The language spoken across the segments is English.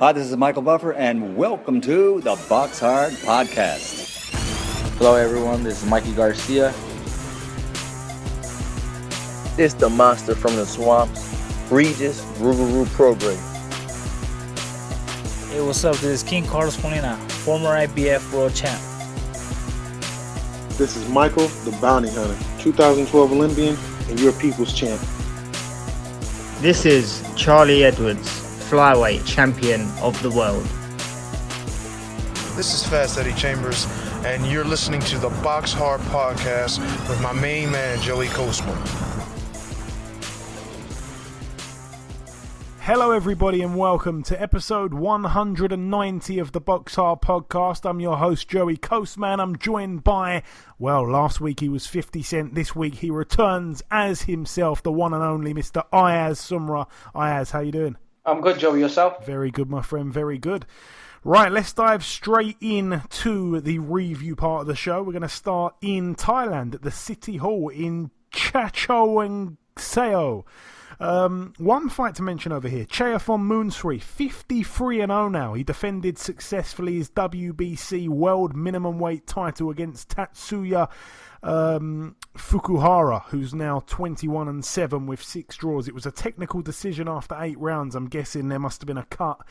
Hi, this is Michael Buffer, and welcome to the BoxHard Podcast. Hello, everyone. This is Mikey Garcia. It's the monster from the swamps, Regis Rougarou Prograis. Hey, what's up? This is King Carlos Molina, former IBF world champ. This is Michael, the Bounty Hunter, 2012 Olympian and your people's champ. This is Charlie Edwards, flyweight champion of the world. This is Fast Eddie Chambers, and you're listening to the BoxHard Podcast with my main man, Joey Coastman. Hello everybody and welcome to episode 190 of the BoxHard Podcast. I'm your host Joey Coastman. I'm joined by, well, last week he was 50 Cent. This week he returns as himself, the one and only Mr. Ayaz Sumra. Ayaz, how you doing? I'm good, Joey. Yourself? Very good, my friend. Very good. Right, let's dive straight in to the review part of the show. We're going to start in Thailand at the City Hall in Chachoengseo. One fight to mention over here, Chayaphon Moonsri, 53-0 now. He defended successfully his WBC World Minimum Weight title against Tatsuya Fukuhara, who's now 21-7 with 6 draws. It was a technical decision after 8 rounds. I'm guessing there must have been a cut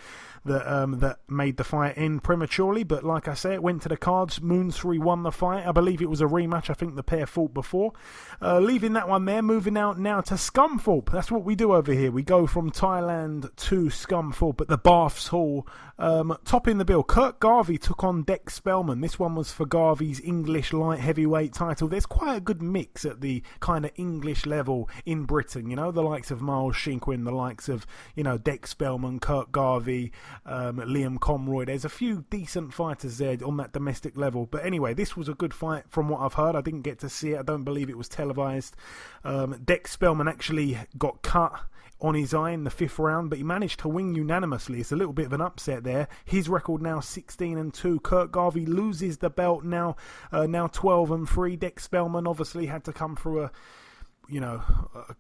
that made the fight end prematurely, but like I say, it went to the cards. Moonsri won the fight. I believe it was a rematch. I think the pair fought before. Leaving that one there, moving out now to Scunthorpe. That's what we do over here. We go from Thailand to Scunthorpe at the Baths Hall. Topping the bill, Kurt Garvey took on Dex Spellman. This one was for Garvey's English light heavyweight title. There's quite a good mix at the kind of English level in Britain, you know, the likes of Miles Shinkwin, the likes of, you know, Dex Spellman, Kurt Garvey, Liam Conroy. There's a few decent fighters there on that domestic level. But anyway, this was a good fight from what I've heard. I didn't get to see it. I don't believe it was televised. Dex Spellman actually got cut on his eye in the 5th round, but he managed to win unanimously. It's a little bit of an upset there. His record now 16-2. Kurt Garvey loses the belt now 12-3. Dex Spellman obviously had to come through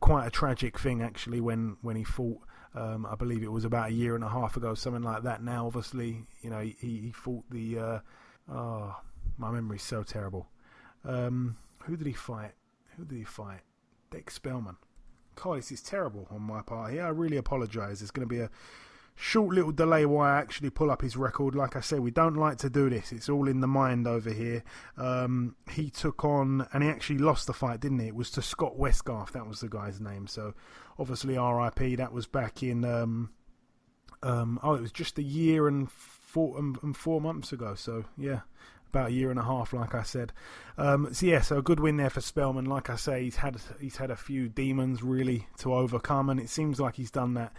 quite a tragic thing actually when he fought. I believe it was about a year and a half ago, something like that. Now, obviously, you know, he fought the. My memory's so terrible. Who did he fight? Dex Spellman. God, this is terrible on my part here. I really apologise. There's going to be a short little delay while I actually pull up his record. Like I say, we don't like to do this. It's all in the mind over here. He took on, and he actually lost the fight, didn't he? It was to Scott Westgarth. That was the guy's name. So, obviously, RIP. That was back in, it was just a year and 4 months ago. So, yeah. About a year and a half, like I said. So a good win there for Spellman. Like I say, he's had a few demons really to overcome, and it seems like he's done that.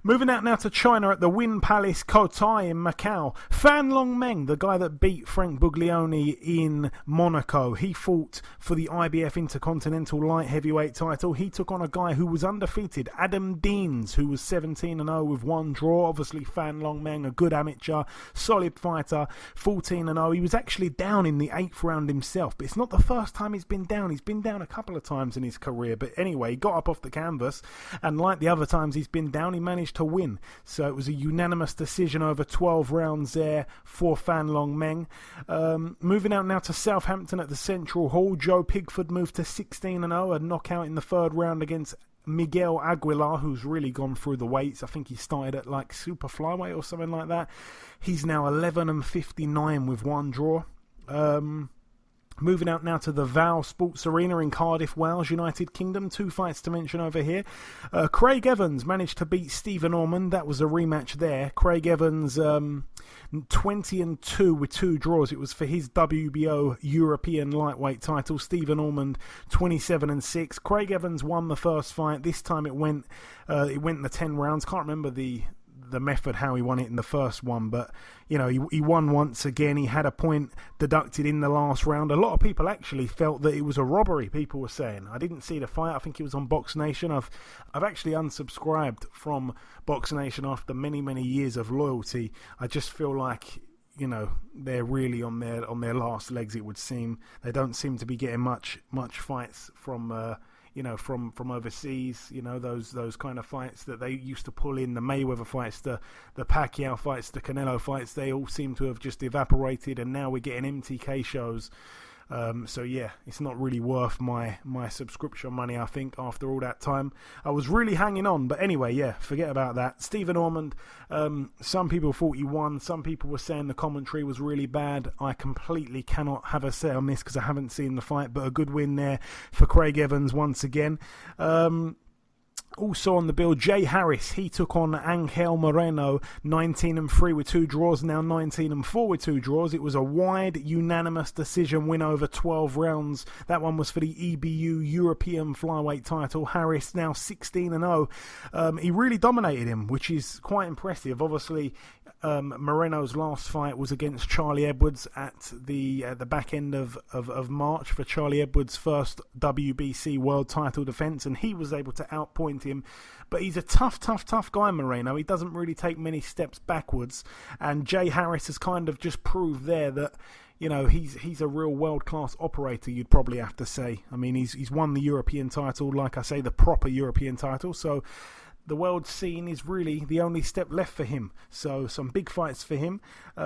Moving out now to China at the Wynn Palace Cotai in Macau. Fan Long Meng, the guy that beat Frank Buglioni in Monaco, he fought for the IBF Intercontinental Light-Heavyweight title. He took on a guy who was undefeated, Adam Deans, who was 17-0 with 1 draw. Obviously, Fan Long Meng, a good amateur, solid fighter, 14-0. He was actually down in the 8th round himself, but it's not the first time he's been down. He's been down a couple of times in his career, but anyway, he got up off the canvas, and like the other times he's been down, he managed to win. So it was a unanimous decision over 12 rounds there for Fan Long Meng. Moving out now to Southampton at the Central Hall, Joe Pigford moved to 16-0, a knockout in the 3rd round against Miguel Aguilar, who's really gone through the weights. I think he started at like super flyweight or something like that. He's now 11-59 with 1 draw. Moving out now to the Val Sports Arena in Cardiff, Wales, United Kingdom. 2 fights to mention over here. Craig Evans managed to beat Stephen Ormond. That was a rematch there. Craig Evans 20-2 with 2 draws. It was for his WBO European lightweight title. Stephen Ormond 27-6. Craig Evans won the first fight. This time it went the 10 rounds. Can't remember the method how he won it in the first one, but you know, he won once again. He had a point deducted in the last round. A lot of people actually felt that it was a robbery, people were saying. I didn't see the fight. I think it was on Box Nation. I've actually unsubscribed from Box Nation after many years of loyalty. I just feel like, you know, they're really on their last legs, it would seem. They don't seem to be getting much fights from from overseas, those kind of fights that they used to pull in, the Mayweather fights, the Pacquiao fights, the Canelo fights, they all seem to have just evaporated, and now we're getting MTK shows. So yeah, it's not really worth my subscription money, I think, after all that time. I was really hanging on, but anyway, yeah, forget about that. Stephen Ormond, some people thought he won, some people were saying the commentary was really bad. I completely cannot have a say on this because I haven't seen the fight, but a good win there for Craig Evans once again. Also on the bill, Jay Harris, he took on Angel Moreno, 19-3 with 2 draws, now 19-4 with 2 draws. It was a wide, unanimous decision win over 12 rounds. That one was for the EBU European flyweight title. Harris now 16-0. He really dominated him, which is quite impressive. Obviously, Moreno's last fight was against Charlie Edwards at the back end of March for Charlie Edwards' first WBC world title defense, and he was able to outpoint him. But he's a tough guy, Moreno. He doesn't really take many steps backwards, and Jay Harris has kind of just proved there that he's a real world-class operator, you'd probably have to say. I mean, he's won the European title, like I say, the proper European title, so the world scene is really the only step left for him. So some big fights for him.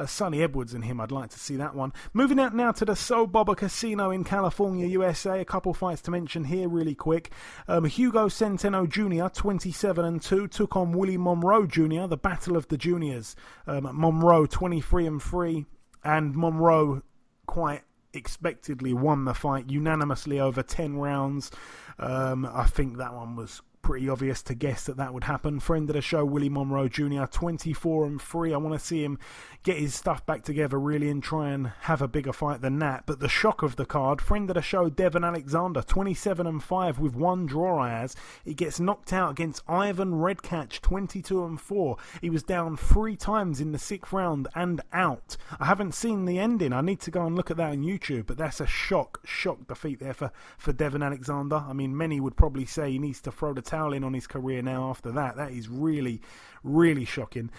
Sonny Edwards and him, I'd like to see that one. Moving out now to the Soul Bobber Casino in California, USA. A couple fights to mention here really quick. Hugo Centeno Jr., 27-2, took on Willie Monroe Jr., the battle of the juniors. Monroe, 23-3, and Monroe quite expectedly won the fight unanimously over 10 rounds. I think that one was pretty obvious to guess that would happen. Friend of the show, Willie Monroe Jr., 24-3. I want to see him get his stuff back together really and try and have a bigger fight than that. But the shock of the card, friend of the show, Devon Alexander, 27-5 with 1 draw, Ayaz. He gets knocked out against Ivan Redkach, 22-4. He was down 3 times in the 6th round and out. I haven't seen the ending. I need to go and look at that on YouTube, but that's a shock defeat there for Devon Alexander. I mean, many would probably say he needs to throw the towel in on his career now after that. That is really, really shocking.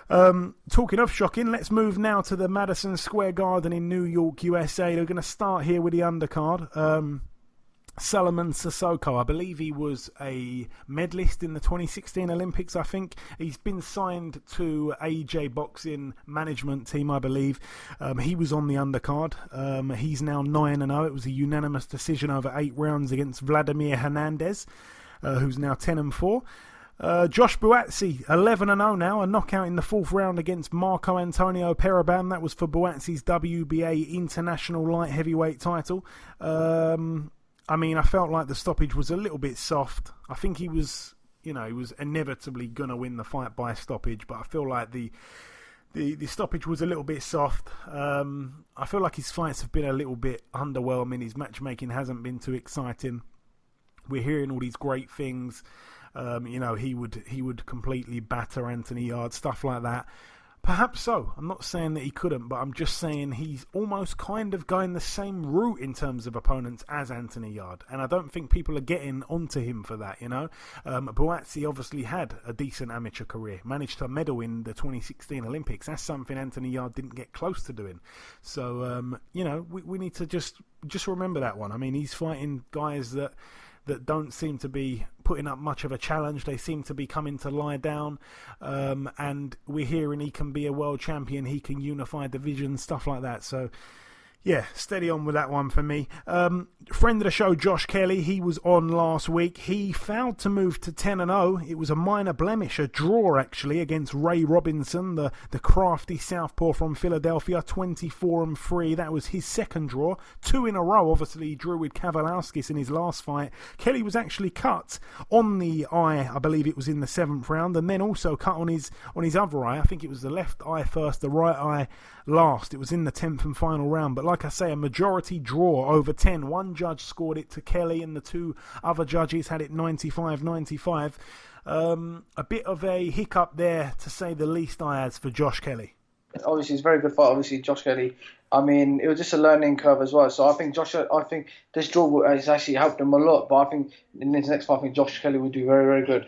Talking of shocking, let's move now to the Madison Square Garden in New York, USA. They're going to start here with the undercard. Solomon Sissoko, I believe he was a medalist in the 2016 Olympics, I think. He's been signed to AJ Boxing management team, I believe. He was on the undercard. He's now 9-0. It was a unanimous decision over 8 rounds against Vladimir Hernandez, who's now 10-4. Josh Buatsi, 11-0 now, a knockout in the 4th round against Marco Antonio Perabam. That was for Buatsi's WBA International Light-Heavyweight title. I mean, I felt like the stoppage was a little bit soft. I think he was inevitably going to win the fight by stoppage, but I feel like the stoppage was a little bit soft. I feel like his fights have been a little bit underwhelming. His matchmaking hasn't been too exciting. We're hearing all these great things. He would completely batter Anthony Yarde, stuff like that. Perhaps so. I'm not saying that he couldn't, but I'm just saying he's almost kind of going the same route in terms of opponents as Anthony Yarde, and I don't think people are getting onto him for that, Buatsi obviously had a decent amateur career, managed to medal in the 2016 Olympics. That's something Anthony Yarde didn't get close to doing. So, we need to just remember that one. I mean, he's fighting guys that don't seem to be putting up much of a challenge. They seem to be coming to lie down, and we're hearing he can be a world champion, he can unify divisions, stuff like that. So yeah, steady on with that one for me. Friend of the show, Josh Kelly, he was on last week. He failed to move to 10-0. It was a minor blemish, a draw actually, against Ray Robinson, the crafty southpaw from Philadelphia, 24-3. That was his 2nd draw. 2 in a row, obviously, he drew with Kavalauskas in his last fight. Kelly was actually cut on the eye, I believe it was in the 7th round, and then also cut on his other eye. I think it was the left eye first, the right eye last. It was in the 10th and final round, but like I say, a majority draw over 10. One judge scored it to Kelly and the 2 other judges had it 95-95. A bit of a hiccup there, to say the least, Ayaz, for Josh Kelly. Obviously, it's a very good fight. Obviously, Josh Kelly, I mean, it was just a learning curve as well. So I think this draw has actually helped him a lot. But I think in his next fight, I think Josh Kelly would do very, very good.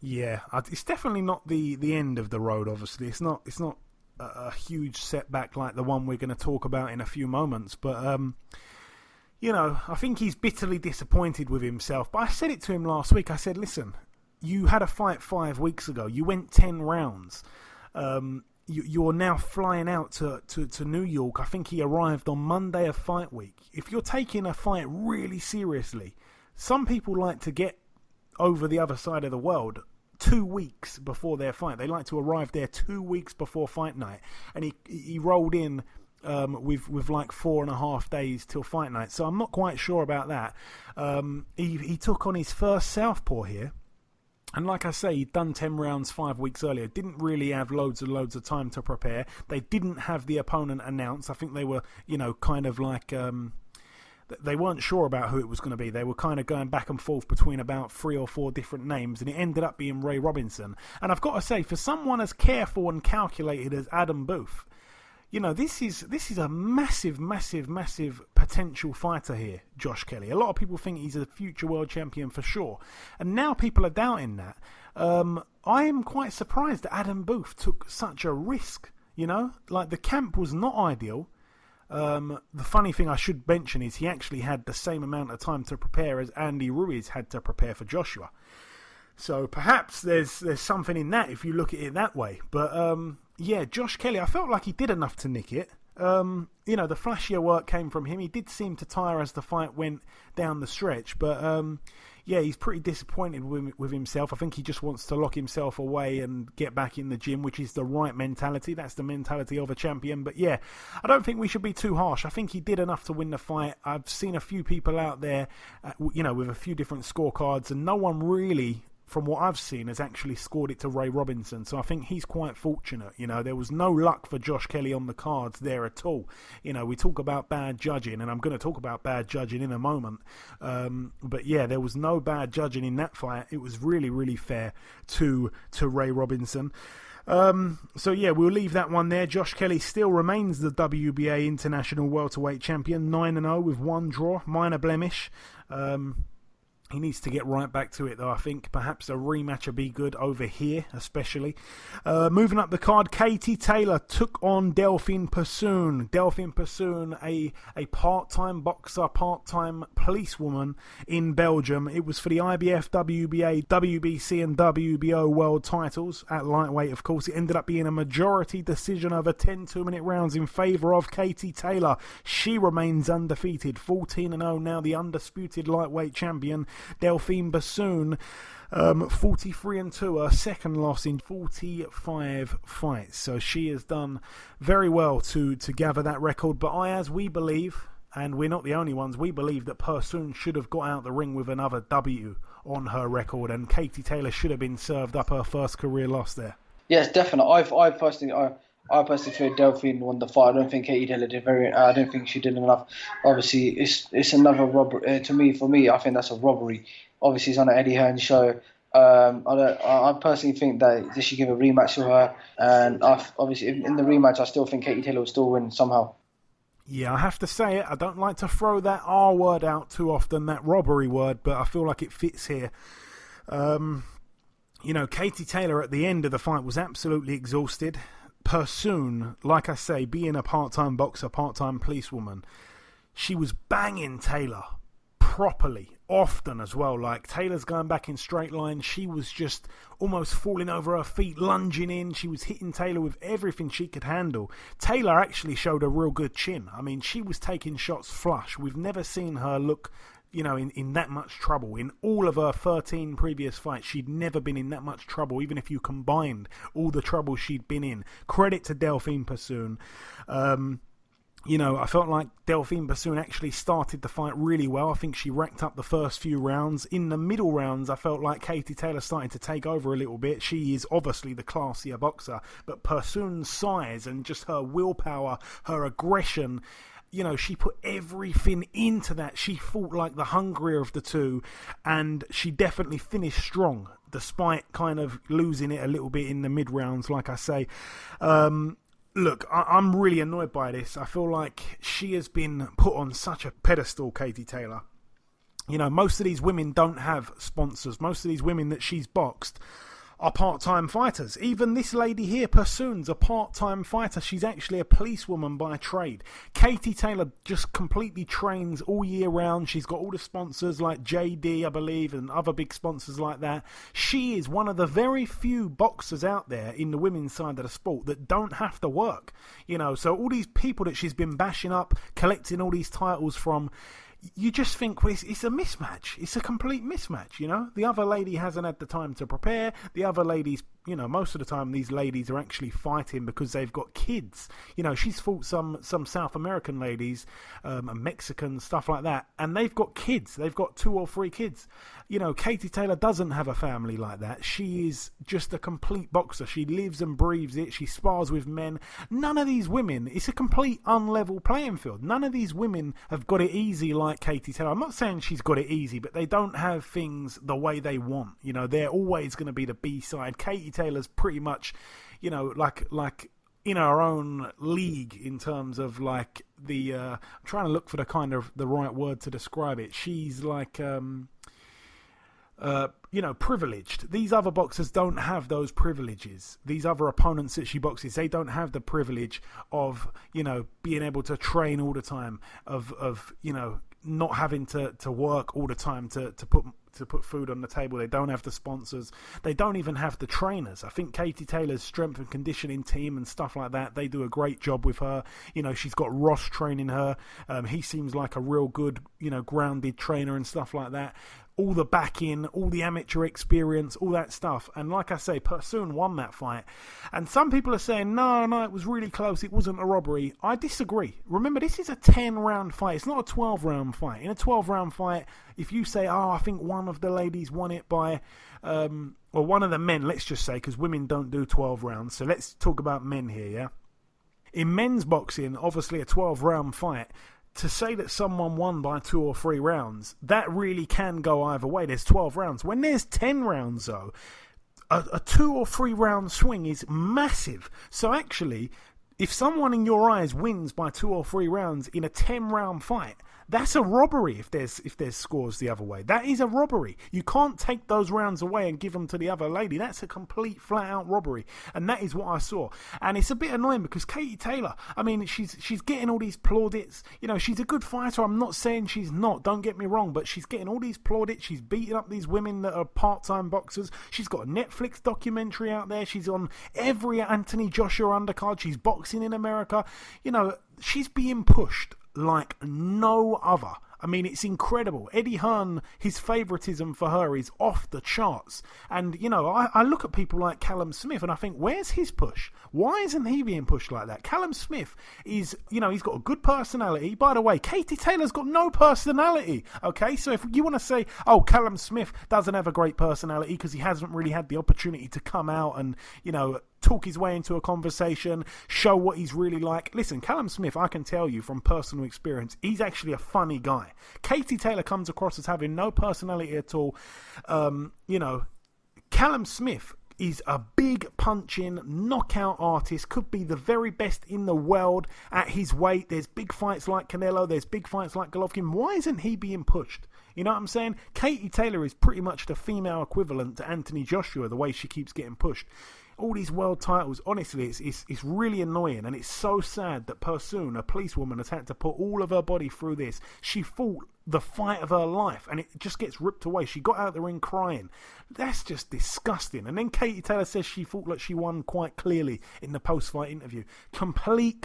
Yeah, it's definitely not the end of the road, obviously. It's not a huge setback like the one we're going to talk about in a few moments. But, I think he's bitterly disappointed with himself. But I said it to him last week. I said, listen, you had a fight 5 weeks ago. You went 10 rounds. You're now flying out to New York. I think he arrived on Monday of fight week. If you're taking a fight really seriously, some people like to get over the other side of the world 2 weeks before their fight. They like to arrive there 2 weeks before fight night. And he rolled in with like 4.5 days till fight night. So I'm not quite sure about that. He took on his first southpaw here. And like I say, he'd done 10 rounds 5 weeks earlier. Didn't really have loads and loads of time to prepare. They didn't have the opponent announced. I think they were, kind of like... they weren't sure about who it was going to be. They were kind of going back and forth between about 3 or 4 different names, and it ended up being Ray Robinson. And I've got to say, for someone as careful and calculated as Adam Booth, this is a massive, massive, massive potential fighter here, Josh Kelly. A lot of people think he's a future world champion for sure. And now people are doubting that. I am quite surprised that Adam Booth took such a risk, Like, the camp was not ideal. The funny thing I should mention is he actually had the same amount of time to prepare as Andy Ruiz had to prepare for Joshua. So perhaps there's something in that if you look at it that way. But yeah, Josh Kelly, I felt like he did enough to nick it. The flashier work came from him. He did seem to tire as the fight went down the stretch. But yeah, he's pretty disappointed with himself. I think he just wants to lock himself away and get back in the gym, which is the right mentality. That's the mentality of a champion. But yeah, I don't think we should be too harsh. I think he did enough to win the fight. I've seen a few people out there, with a few different scorecards, and no one really, from what I've seen, has actually scored it to Ray Robinson. So I think he's quite fortunate. There was no luck for Josh Kelly on the cards there at all. We talk about bad judging, and I'm going to talk about bad judging in a moment. But yeah, there was no bad judging in that fight. It was really, really fair to Ray Robinson. So yeah, we'll leave that one there. Josh Kelly still remains the WBA International Welterweight Champion, 9-0 with 1 draw, minor blemish. He needs to get right back to it, though. I think perhaps a rematch would be good over here, especially. Moving up the card, Katie Taylor took on Delphine Persoon. Delphine Persoon, a part-time boxer, part-time policewoman in Belgium. It was for the IBF, WBA, WBC and WBO world titles at lightweight, of course. It ended up being a majority decision over 10 2-minute rounds in favour of Katie Taylor. She remains undefeated, 14-0 now, the undisputed lightweight champion. Delphine Persoon, 43-2, her second loss in 45 fights. So she has done very well to gather that record. But Ayaz, we believe, and we're not the only ones, we believe that Persoon should have got out the ring with another W on her record, and Katie Taylor should have been served up her first career loss there. Yes, definitely. I personally feel Delphine won the fight. I don't think Katie Taylor did I don't think she did enough. Obviously, it's another robbery. For me, I think that's a robbery. Obviously, it's on an Eddie Hearn show. I personally think that they should give a rematch to her. And obviously, in the rematch, I still think Katie Taylor will still win somehow. Yeah, I have to say it. I don't like to throw that R word out too often, that robbery word, but I feel like it fits here. Katie Taylor at the end of the fight was absolutely exhausted. Persoon, like I say, being a part-time boxer, part-time policewoman, she was banging Taylor properly, often as well. Like, Taylor's going back in straight line. She was just almost falling over her feet, lunging in. She was hitting Taylor with everything she could handle. Taylor actually showed a real good chin. I mean, she was taking shots flush. We've never seen her look in that much trouble. In all of her 13 previous fights, she'd never been in that much trouble, even if you combined all the trouble she'd been in. Credit to Delphine Persoon. I felt like Delphine Persoon actually started the fight really well. I think she racked up the first few rounds. In the middle rounds, I felt like Katie Taylor started to take over a little bit. She is obviously the classier boxer, but Persoon's size and just her willpower, her aggression, she put everything into that. She fought like the hungrier of the two, and she definitely finished strong, despite kind of losing it a little bit in the mid-rounds, like I say. Look, I'm really annoyed by this. I feel like she has been put on such a pedestal, Katie Taylor. Most of these women don't have sponsors. Most of these women that she's boxed are part-time fighters. Even this lady here, Pursoon's a part-time fighter. She's actually a policewoman by trade. Katie Taylor just completely trains all year round. She's got all the sponsors like JD, I believe, and other big sponsors like that. She is one of the very few boxers out there in the women's side of the sport that don't have to work. You know, so all these people that she's been bashing up, collecting all these titles from, you just think, well, it's a mismatch. It's a complete mismatch, you know. The other lady hasn't had the time to prepare. The other ladies, you know, most of the time these ladies are actually fighting because they've got kids. You know, she's fought some South American ladies, Mexican, stuff like that, and they've got kids. They've got 2 or 3 kids. You know, Katie Taylor doesn't have a family like that. She is just a complete boxer. She lives and breathes it. She spars with men. None of these women, it's a complete unlevel playing field. None of these women have got it easy like Katie Taylor. I'm not saying she's got it easy, but they don't have things the way they want. You know, they're always going to be the B-side. Katie Taylor's pretty much, you know, like in her own league in terms of like the I'm trying to look for the right word to describe it. She's like you know, privileged. These other boxers don't have those privileges. These other opponents that she boxes, they don't have the privilege of, you know, being able to train all the time, of you know, not having to work all the time to put food on the table. They don't have the sponsors. They don't even have the trainers. I think Katie Taylor's strength and conditioning team and stuff like that, they do a great job with her. You know, she's got Ross training her. He seems like a real good, you know, grounded trainer and stuff like that. All the backing, all the amateur experience, all that stuff. And like I say, Pursoon won that fight. And some people are saying, no, it was really close. It wasn't a robbery. I disagree. Remember, this is a 10-round fight. It's not a 12-round fight. In a 12-round fight, if you say, I think one of the ladies won it by, or one of the men, let's just say, because women don't do 12 rounds. So let's talk about men here, yeah? In men's boxing, obviously a 12-round fight, to say that someone won by 2 or 3 rounds, that really can go either way. There's 12 rounds. When there's 10 rounds, though, a 2 or 3 round swing is massive. So actually, if someone in your eyes wins by 2 or 3 rounds in a 10-round fight, that's a robbery if there's scores the other way. That is a robbery. You can't take those rounds away and give them to the other lady. That's a complete flat-out robbery. And that is what I saw. And it's a bit annoying because Katie Taylor, I mean, she's getting all these plaudits. You know, she's a good fighter. I'm not saying she's not. Don't get me wrong. But she's getting all these plaudits. She's beating up these women that are part-time boxers. She's got a Netflix documentary out there. She's on every Anthony Joshua undercard. She's boxing in America. You know, she's being pushed like no other. I mean, it's incredible. Eddie Hearn, his favoritism for her is off the charts. And, you know, I look at people like Callum Smith and I think, where's his push? Why isn't he being pushed like that? Callum Smith is, you know, he's got a good personality. By the way, Katie Taylor's got no personality. Okay, so if you want to say, oh, Callum Smith doesn't have a great personality because he hasn't really had the opportunity to come out and, you know, talk his way into a conversation, show what he's really like. Listen, Callum Smith, I can tell you from personal experience, he's actually a funny guy. Katie Taylor comes across as having no personality at all. You know, Callum Smith is a big punching knockout artist, could be the very best in the world at his weight. There's big fights like Canelo, there's big fights like Golovkin. Why isn't he being pushed? You know what I'm saying? Katie Taylor is pretty much the female equivalent to Anthony Joshua, the way she keeps getting pushed. All these world titles, honestly, it's really annoying, and it's so sad that Pursoon, a policewoman, has had to put all of her body through this. She fought the fight of her life, and it just gets ripped away. She got out of the ring crying. That's just disgusting. And then Katie Taylor says she felt like she won quite clearly in the post-fight interview. Complete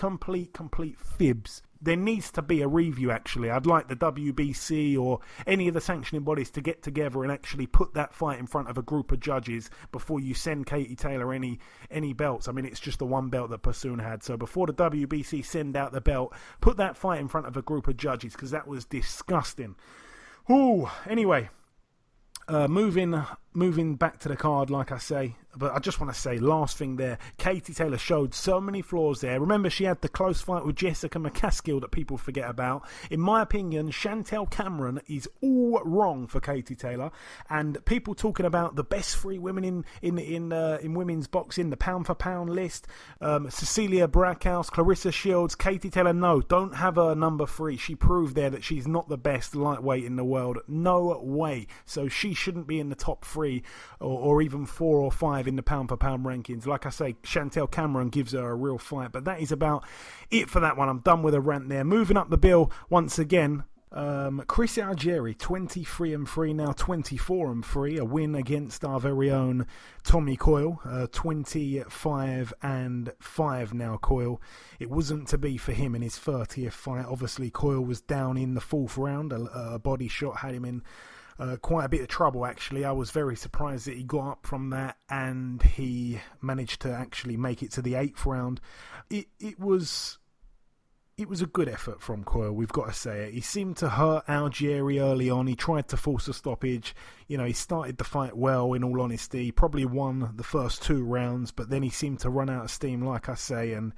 fibs. There needs to be a review, actually. I'd like the WBC or any of the sanctioning bodies to get together and actually put that fight in front of a group of judges before you send Katie Taylor any belts. I mean, it's just the one belt that Pursoon had. So before the WBC send out the belt, put that fight in front of a group of judges, because that was disgusting. Ooh, anyway, moving back to the card, like I say. But I just want to say, last thing there, Katie Taylor showed so many flaws there. Remember, she had the close fight with Jessica McCaskill that people forget about. In my opinion, Chantel Cameron is all wrong for Katie Taylor. And people talking about the best 3 women in women's boxing, the pound for pound list, Cecilia Brackhouse, Clarissa Shields, Katie Taylor, no, don't have her number 3. She proved there that she's not the best lightweight in the world. No way. So she shouldn't be in the top 3 3 or even 4 or 5 in the pound-for-pound rankings. Like I say, Chantel Cameron gives her a real fight. But that is about it for that one. I'm done with a rant there. Moving up the bill once again. Chris Algieri, 23-3 now, 24-3, a win against our very own Tommy Coyle, 25-5 now. Coyle, it wasn't to be for him in his 30th fight. Obviously, Coyle was down in the 4th round. A body shot had him in quite a bit of trouble, actually. I was very surprised that he got up from that and he managed to actually make it to the 8th round. It was a good effort from Coyle, we've got to say it. He seemed to hurt Algieri early on. He tried to force a stoppage. You know, he started the fight well, in all honesty. Probably won the first 2 rounds, but then he seemed to run out of steam, like I say. And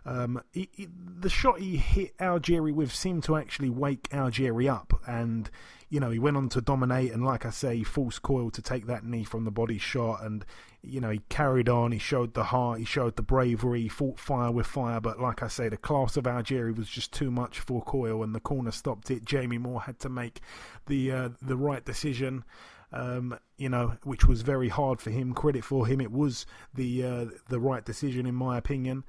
the shot he hit Algieri with seemed to actually wake Algieri up. And, you know, he went on to dominate. And like I say, he forced Coyle to take that knee from the body shot. And, you know, he carried on. He showed the heart. He showed the bravery. He fought fire with fire. But like I say, the class of Algieri was just too much for Coyle. And the corner stopped it. Jamie Moore had to make the right decision. You know, which was very hard for him. Credit for him. It was the right decision, in my opinion.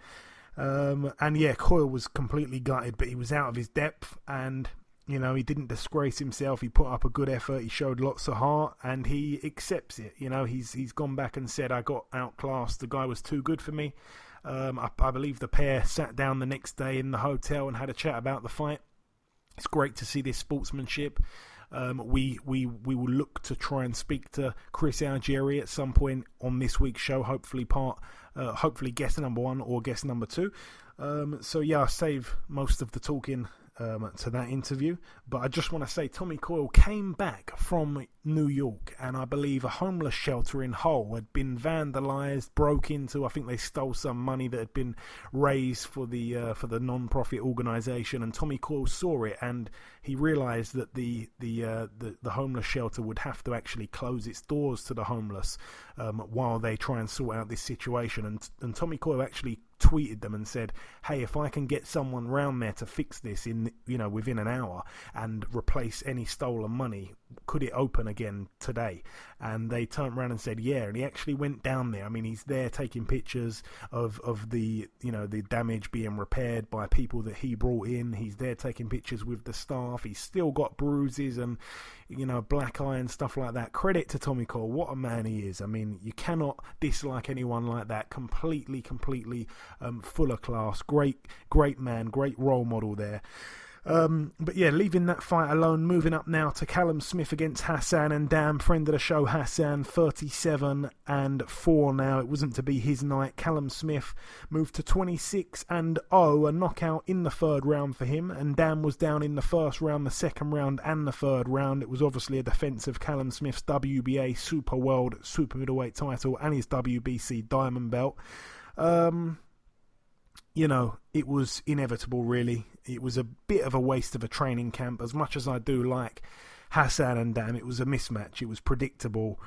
And yeah, Coyle was completely gutted, but he was out of his depth, and you know, he didn't disgrace himself. He put up a good effort. He showed lots of heart, and he accepts it. You know, he's gone back and said, I got outclassed. The guy was too good for me. I believe the pair sat down the next day in the hotel and had a chat about the fight. It's great to see this sportsmanship. We will look to try and speak to Chris Algieri at some point on this week's show. Hopefully guest number 1 or guest number 2. So yeah, I'll save most of the talking to that interview, but I just want to say Tommy Coyle came back from New York, and I believe a homeless shelter in Hull had been vandalized, broke into. I think they stole some money that had been raised for the non-profit organisation, and Tommy Coyle saw it, and he realised that the homeless shelter would have to actually close its doors to the homeless while they try and sort out this situation, and Tommy Coyle actually tweeted them and said, hey, if I can get someone round there to fix this within an hour and replace any stolen money, could it open again today? And they turned around and said yeah, and he actually went down there. I mean, he's there taking pictures of the damage being repaired by people that he brought in. He's there taking pictures with the staff. He's still got bruises and black eye and stuff like that. Credit to Tommy Coyle, what a man he is. I mean, you cannot dislike anyone like that. Completely full of class. Great man, great role model there. But yeah, leaving that fight alone, moving up now to Callum Smith against Hassan and Dam. Friend of the show, Hassan, 37-4 now. It wasn't to be his night. Callum Smith moved to 26-0, a knockout in the 3rd round for him, and Dam was down in the 1st round, the 2nd round and the 3rd round. It was obviously a defence of Callum Smith's WBA Super World Super Middleweight title and his WBC Diamond Belt. It was inevitable, really. It was a bit of a waste of a training camp. As much as I do like Hassan and Dam, it was a mismatch. It was predictable.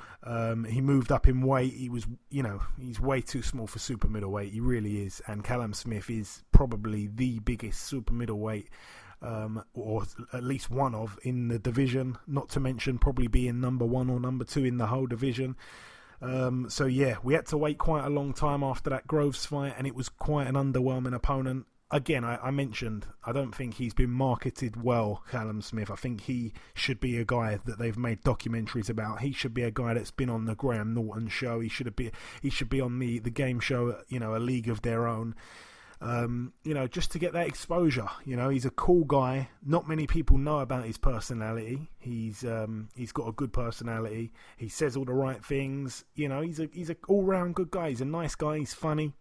He moved up in weight. He was, he's way too small for super middleweight. He really is. And Callum Smith is probably the biggest super middleweight, or at least one of, in the division. Not to mention probably being number 1 or number 2 in the whole division. So yeah, we had to wait quite a long time after that Groves fight, and it was quite an underwhelming opponent. Again, I mentioned, I don't think he's been marketed well, Callum Smith. I think he should be a guy that they've made documentaries about. He should be a guy that's been on the Graham Norton show. He should be on the game show, A League of Their Own. Just to get that exposure. He's a cool guy. Not many people know about his personality. He's got a good personality. He says all the right things. He's a all-round good guy. He's a nice guy. He's funny,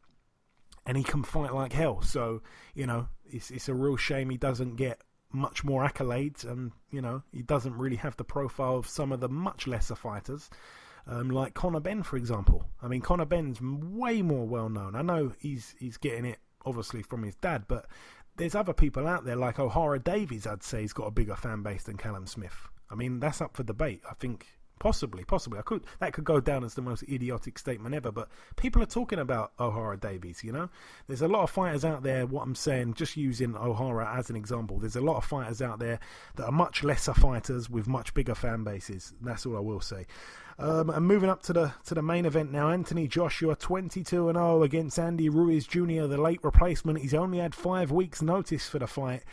and he can fight like hell. So it's a real shame he doesn't get much more accolades, and he doesn't really have the profile of some of the much lesser fighters. Like Conor Benn, for example. I mean, Conor Benn's way more well known. I know he's getting it obviously from his dad, but there's other people out there like O'Hara Davies. I'd say he's got a bigger fan base than Callum Smith. I mean, that's up for debate. I think possibly that could go down as the most idiotic statement ever, but people are talking about O'Hara Davies. There's a lot of fighters out there. What I'm saying, just using O'Hara as an example, there's a lot of fighters out there that are much lesser fighters with much bigger fan bases. That's all I will say. And moving up to the main event now, Anthony Joshua 22-0 against Andy Ruiz Jr., the late replacement. He's only had 5 weeks' notice for the fight.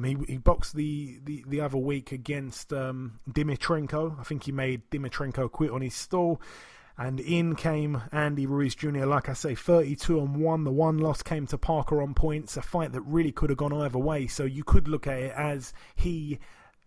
He boxed the other week against Dimitrenko. I think he made Dimitrenko quit on his stall. And in came Andy Ruiz Jr., like I say, 32-1. The one loss came to Parker on points, a fight that really could have gone either way. So you could look at it as he,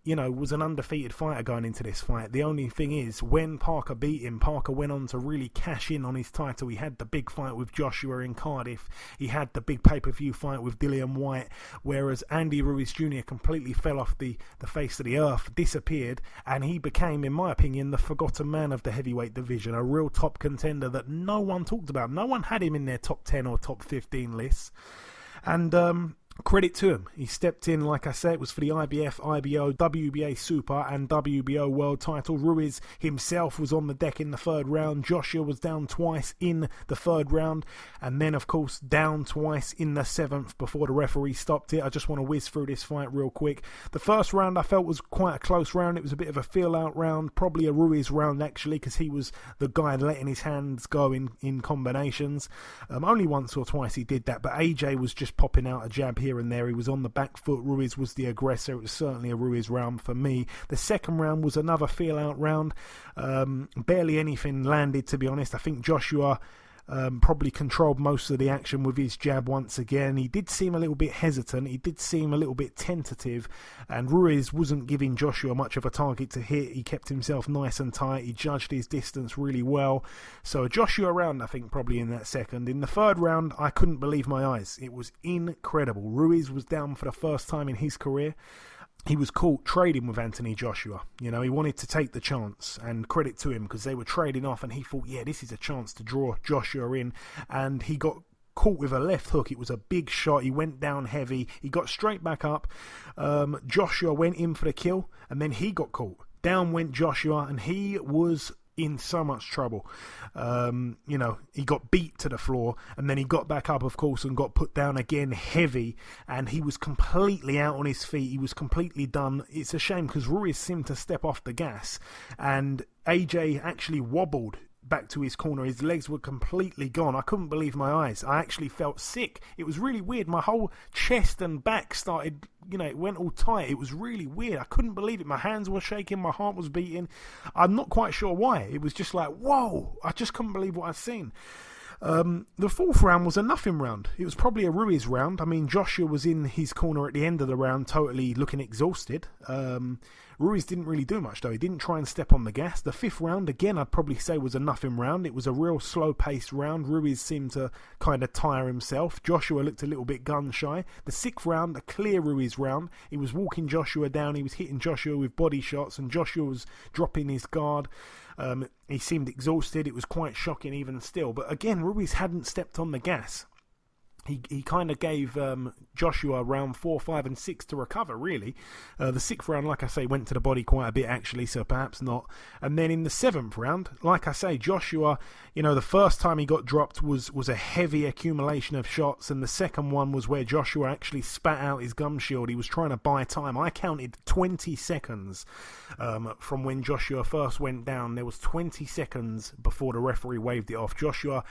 was an undefeated fighter going into this fight. The only thing is, when Parker beat him, Parker went on to really cash in on his title. He had the big fight with Joshua in Cardiff. He had the big pay-per-view fight with Dillian Whyte, whereas Andy Ruiz Jr. completely fell off the face of the earth, disappeared, and he became, in my opinion, the forgotten man of the heavyweight division, a real top contender that no one talked about. No one had him in their top 10 or top 15 lists. And credit to him. He stepped in, like I said, it was for the IBF, IBO, WBA Super and WBO World title. Ruiz himself was on the deck in the third round. Joshua was down twice in the third round, and then, of course, down twice in the seventh before the referee stopped it. I just want to whiz through this fight real quick. The first round I felt was quite a close round. It was a bit of a feel-out round, probably a Ruiz round, actually, because he was the guy letting his hands go in combinations. Only once or twice he did that, but AJ was just popping out a jab here and there. He was on the back foot. Ruiz was the aggressor. It was certainly a Ruiz round for me. The second round was another feel-out round. Barely anything landed, to be honest. I think Joshua probably controlled most of the action with his jab once again. He did seem a little bit hesitant. He did seem a little bit tentative, and Ruiz wasn't giving Joshua much of a target to hit. He kept himself nice and tight. He judged his distance really well. So Joshua round, I think, probably in that second. In the third round, I couldn't believe my eyes. It was incredible. Ruiz was down for the first time in his career. He was caught trading with Anthony Joshua. He wanted to take the chance, and credit to him because they were trading off, and he thought, yeah, this is a chance to draw Joshua in, and he got caught with a left hook. It was a big shot. He went down heavy. He got straight back up. Joshua went in for the kill, and then he got caught. Down went Joshua, and he was in so much trouble. He got beat to the floor, and then he got back up, of course, and got put down again heavy, and he was completely out on his feet. He was completely done. It's a shame because Ruiz seemed to step off the gas, and AJ actually wobbled back to his corner. His legs were completely gone. I couldn't believe my eyes. I actually felt sick. It was really weird. My whole chest and back started, it went all tight. It was really weird. I couldn't believe it. My hands were shaking. My heart was beating. I'm not quite sure why. It was just like, whoa. I just couldn't believe what I'd seen. The fourth round was a nothing round. It was probably a Ruiz round. I mean, Joshua was in his corner at the end of the round, totally looking exhausted. Ruiz didn't really do much, though. He didn't try and step on the gas. The fifth round, again, I'd probably say was a nothing round. It was a real slow-paced round. Ruiz seemed to kind of tire himself. Joshua looked a little bit gun-shy. The sixth round, a clear Ruiz round. He was walking Joshua down. He was hitting Joshua with body shots, and Joshua was dropping his guard. He seemed exhausted. It was quite shocking even still. But again, Ruiz hadn't stepped on the gas. He kind of gave Joshua round 4, 5 and 6 to recover, really. The sixth round, like I say, went to the body quite a bit, actually, so perhaps not. And then in the seventh round, like I say, Joshua, the first time he got dropped was a heavy accumulation of shots, and the second one was where Joshua actually spat out his gum shield. He was trying to buy time. I counted 20 seconds from when Joshua first went down. There was 20 seconds before the referee waved it off. Joshua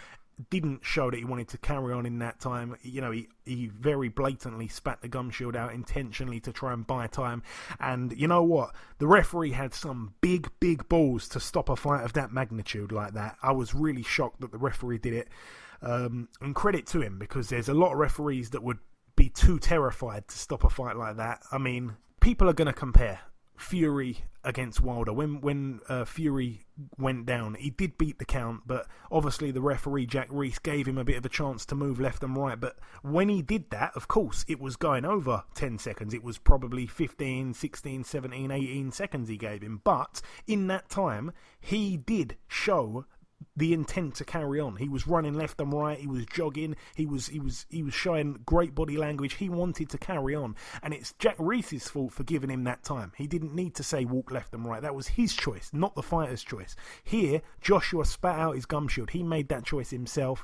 didn't show that he wanted to carry on in that time. He very blatantly spat the gum shield out intentionally to try and buy time. And you know what? The referee had some big balls to stop a fight of that magnitude like that. I was really shocked that the referee did it. And credit to him, because there's a lot of referees that would be too terrified to stop a fight like that. I mean, people are going to compare Fury against Wilder. When Fury went down, he did beat the count, but obviously the referee Jack Reese gave him a bit of a chance to move left and right. But when he did that, of course, it was going over 10 seconds. It was probably 15, 16, 17, 18 seconds he gave him. But in that time, he did show the intent to carry on. He was running left and right. He was jogging. He was showing great body language. He wanted to carry on, and it's Jack Ruiz's fault for giving him that time. He didn't need to say walk left and right. That was his choice, not the fighter's choice. Here, Joshua spat out his gum shield. He made that choice himself.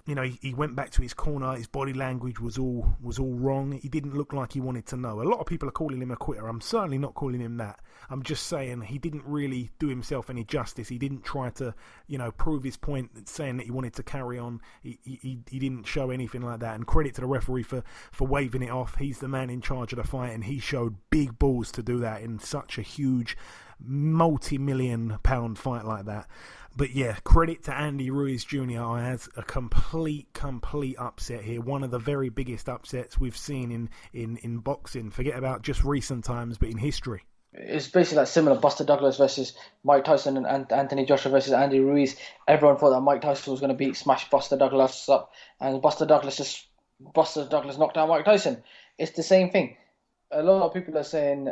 You know, he went back to his corner. His body language was all wrong. He didn't look like he wanted to know. A lot of people are calling him a quitter. I'm certainly not calling him that. I'm just saying he didn't really do himself any justice. He didn't try to, you know, prove his point, saying that he wanted to carry on. He didn't show anything like that. And credit to the referee for waving it off. He's the man in charge of the fight, and he showed big balls to do that in such a huge, multi-million-pound fight like that. But yeah, credit to Andy Ruiz Jr. I had a complete upset here. One of the very biggest upsets we've seen in boxing. Forget about just recent times, but in history. It's basically like similar. Buster Douglas versus Mike Tyson and Anthony Joshua versus Andy Ruiz. Everyone thought that Mike Tyson was going to smash Buster Douglas up, and Buster Douglas knocked out Mike Tyson. It's the same thing. A lot of people are saying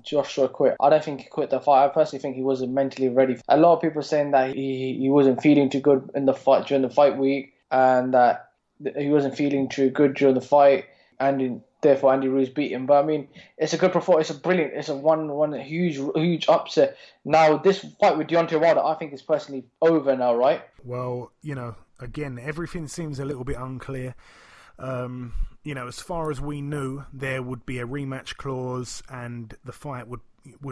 Joshua quit. I don't think he quit the fight. I personally think he wasn't mentally ready. A lot of people are saying that he wasn't feeling too good in the fight during the fight week, and that he wasn't feeling too good during the fight, and therefore Andy Ruiz beat him. But I mean, it's a good performance. It's a one huge upset. Now this fight with Deontay Wilder, I think is personally over now, right? Well, you know, again, everything seems a little bit unclear. You know, as far as we knew, there would be a rematch clause, and the fight would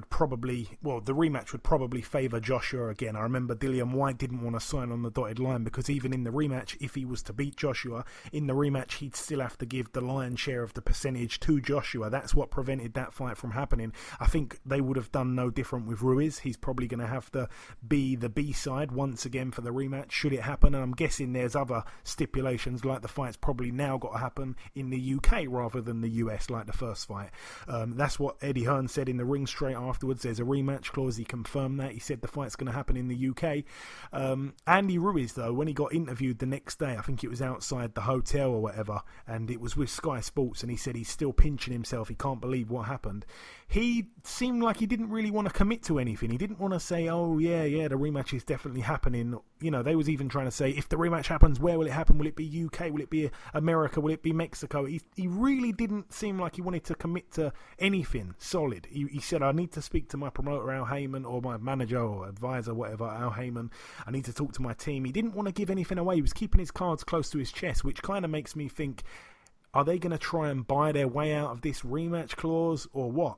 probably, well, the rematch would probably favour Joshua again. I remember Dillian Whyte didn't want to sign on the dotted line because even in the rematch, if he was to beat Joshua, in the rematch, he'd still have to give the lion's share of the percentage to Joshua. That's what prevented that fight from happening. I think they would have done no different with Ruiz. He's probably going to have to be the B-side once again for the rematch, should it happen. And I'm guessing there's other stipulations, like the fight's probably now got to happen in the UK rather than the US, like the first fight. That's what Eddie Hearn said in the ring straight afterwards. There's a rematch clause. He confirmed that. He said the fight's going to happen in the UK. Andy Ruiz, though, when he got interviewed the next day, I think it was outside the hotel or whatever, and it was with Sky Sports, and he said he's still pinching himself. He can't believe what happened. He seemed like he didn't really want to commit to anything. He didn't want to say, oh, yeah, the rematch is definitely happening. You know, they was even trying to say, if the rematch happens, where will it happen? Will it be UK? Will it be America? Will it be Mexico? He really didn't seem like he wanted to commit to anything solid. He said, I need to speak to my promoter, Al Heyman, or my manager or advisor, whatever, Al Heyman. I need to talk to my team. He didn't want to give anything away. He was keeping his cards close to his chest, which kind of makes me think, are they going to try and buy their way out of this rematch clause or what?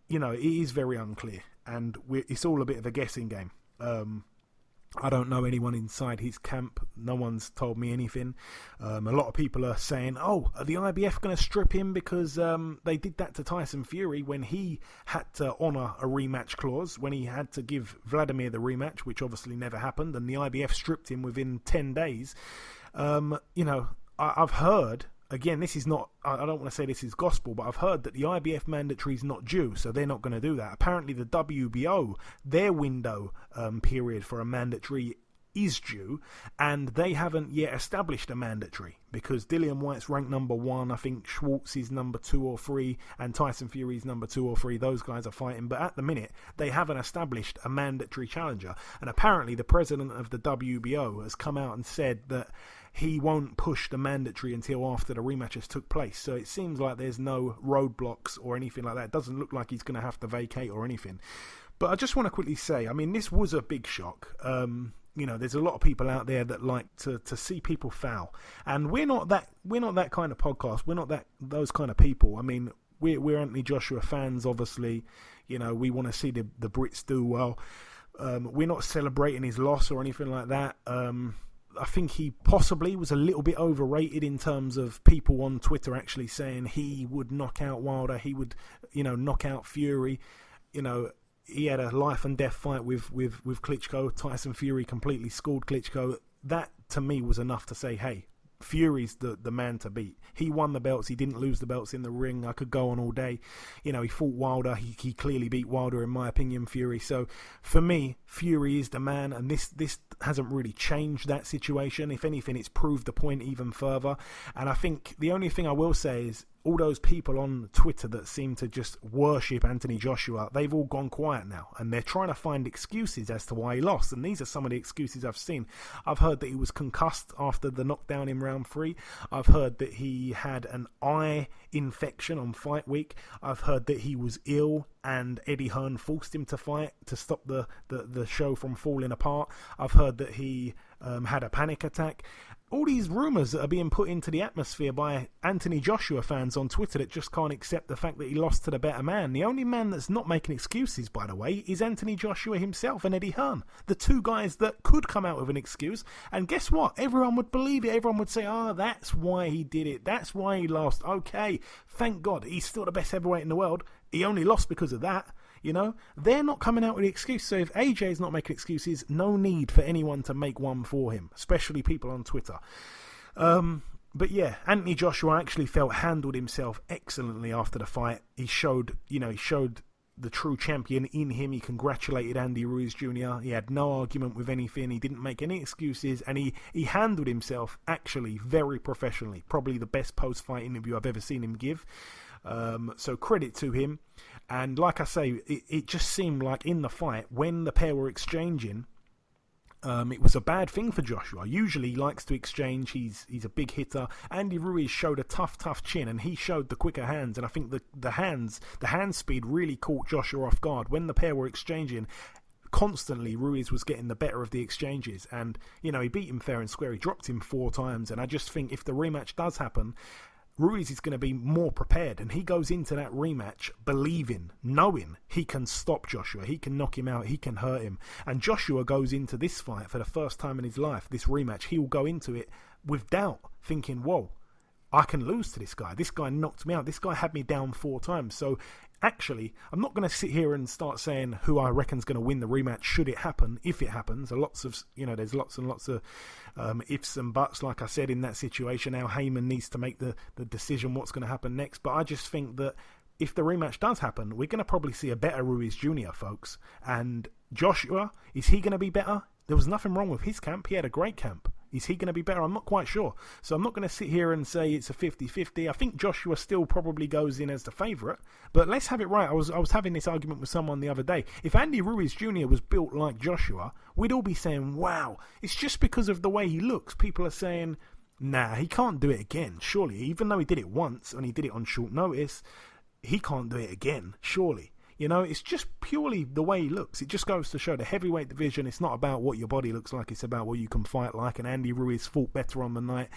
You know, it is very unclear, and it's all a bit of a guessing game. I don't know anyone inside his camp. No one's told me anything. A lot of people are saying, oh, are the IBF going to strip him because they did that to Tyson Fury when he had to honour a rematch clause, when he had to give Vladimir the rematch, which obviously never happened, and the IBF stripped him within 10 days. You know, I've heard, again, this is not, I don't want to say this is gospel, but I've heard that the IBF mandatory is not due, so they're not going to do that. Apparently the WBO, their window period for a mandatory is due, and they haven't yet established a mandatory because Dillian Whyte's ranked number 1, I think Schwartz is number 2 or 3, and Tyson Fury's number 2 or 3. Those guys are fighting, but at the minute they haven't established a mandatory challenger. And apparently the president of the WBO has come out and said that he won't push the mandatory until after the rematches took place. So it seems like there's no roadblocks or anything like that. It doesn't look like he's going to have to vacate or anything. But I just want to quickly say, I mean, this was a big shock. You know, there's a lot of people out there that like to see people foul, and we're not that kind of podcast. We're not those kind of people. I mean, we're Anthony Joshua fans, obviously. You know, we want to see the Brits do well. We're not celebrating his loss or anything like that. I think he possibly was a little bit overrated in terms of people on Twitter actually saying he would knock out Wilder, he would, you know, knock out Fury. You know, he had a life and death fight with Klitschko. Tyson Fury completely schooled Klitschko. That, to me, was enough to say, hey, Fury's the man to beat. He won the belts. He didn't lose the belts in the ring. I could go on all day. You know, he fought Wilder. He clearly beat Wilder, in my opinion, Fury. So, for me, Fury is the man, and this hasn't really changed that situation. If anything, it's proved the point even further. And I think the only thing I will say is, all those people on Twitter that seem to just worship Anthony Joshua, they've all gone quiet now, and they're trying to find excuses as to why he lost. And these are some of the excuses I've seen. I've heard that he was concussed after the knockdown in round 3. I've heard that he had an eye infection on fight week. I've heard that he was ill and Eddie Hearn forced him to fight to stop the show from falling apart. I've heard that he had a panic attack. All these rumours that are being put into the atmosphere by Anthony Joshua fans on Twitter that just can't accept the fact that he lost to the better man. The only man that's not making excuses, by the way, is Anthony Joshua himself and Eddie Hearn. The two guys that could come out with an excuse. And guess what? Everyone would believe it. Everyone would say, that's why he did it. That's why he lost. Okay, thank God. He's still the best heavyweight in the world. He only lost because of that. You know, they're not coming out with an excuse. So if AJ's not making excuses, no need for anyone to make one for him, especially people on Twitter. But yeah, Anthony Joshua actually handled himself excellently after the fight. He showed the true champion in him. He congratulated Andy Ruiz Jr. He had no argument with anything. He didn't make any excuses, and he handled himself actually very professionally. Probably the best post-fight interview I've ever seen him give. So credit to him. And like I say, it just seemed like in the fight, when the pair were exchanging, it was a bad thing for Joshua. Usually he likes to exchange. He's a big hitter. Andy Ruiz showed a tough chin, and he showed the quicker hands. And I think the hand speed really caught Joshua off guard. When the pair were exchanging, constantly Ruiz was getting the better of the exchanges. And, he beat him fair and square. He dropped him 4 times. And I just think if the rematch does happen, Ruiz is going to be more prepared, and he goes into that rematch knowing he can stop Joshua, he can knock him out, he can hurt him. And Joshua goes into this fight for the first time in his life, this rematch, he will go into it with doubt, thinking, whoa, I can lose to this guy. This guy knocked me out. This guy had me down 4 times. So actually, I'm not going to sit here and start saying who I reckon's going to win the rematch should it happen, if it happens. There's lots and lots of ifs and buts, like I said, in that situation. Now Heyman needs to make the decision what's going to happen next. But I just think that if the rematch does happen, we're going to probably see a better Ruiz Jr., folks. And Joshua, is he going to be better? There was nothing wrong with his camp. He had a great camp. Is he going to be better? I'm not quite sure. So I'm not going to sit here and say it's a 50-50. I think Joshua still probably goes in as the favourite. But let's have it right. I was having this argument with someone the other day. If Andy Ruiz Jr. was built like Joshua, we'd all be saying, wow, it's just because of the way he looks. People are saying, nah, he can't do it again, surely. Even though he did it once and he did it on short notice, he can't do it again, surely. It's just purely the way he looks. It just goes to show the heavyweight division, it's not about what your body looks like, it's about what you can fight like. And Andy Ruiz fought better on the night.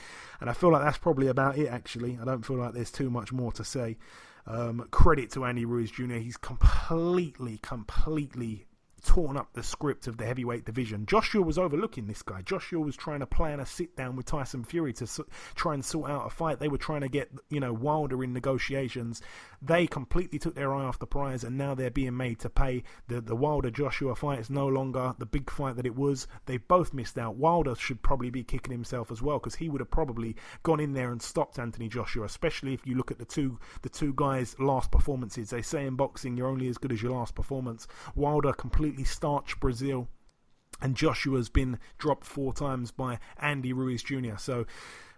And I feel like that's probably about it, actually. I don't feel like there's too much more to say. Credit to Andy Ruiz Jr. He's completely torn up the script of the heavyweight division. Joshua was overlooking this guy. Joshua was trying to plan a sit down with Tyson Fury to try and sort out a fight. They were trying to get Wilder in negotiations. They completely took their eye off the prize, and now they're being made to pay. The Wilder Joshua fight is no longer the big fight that it was. They both missed out. Wilder should probably be kicking himself as well, because he would have probably gone in there and stopped Anthony Joshua, especially if you look at the two guys' last performances. They say in boxing you're only as good as your last performance. Wilder completely starched Brazil, and Joshua's been dropped 4 times by Andy Ruiz Jr. So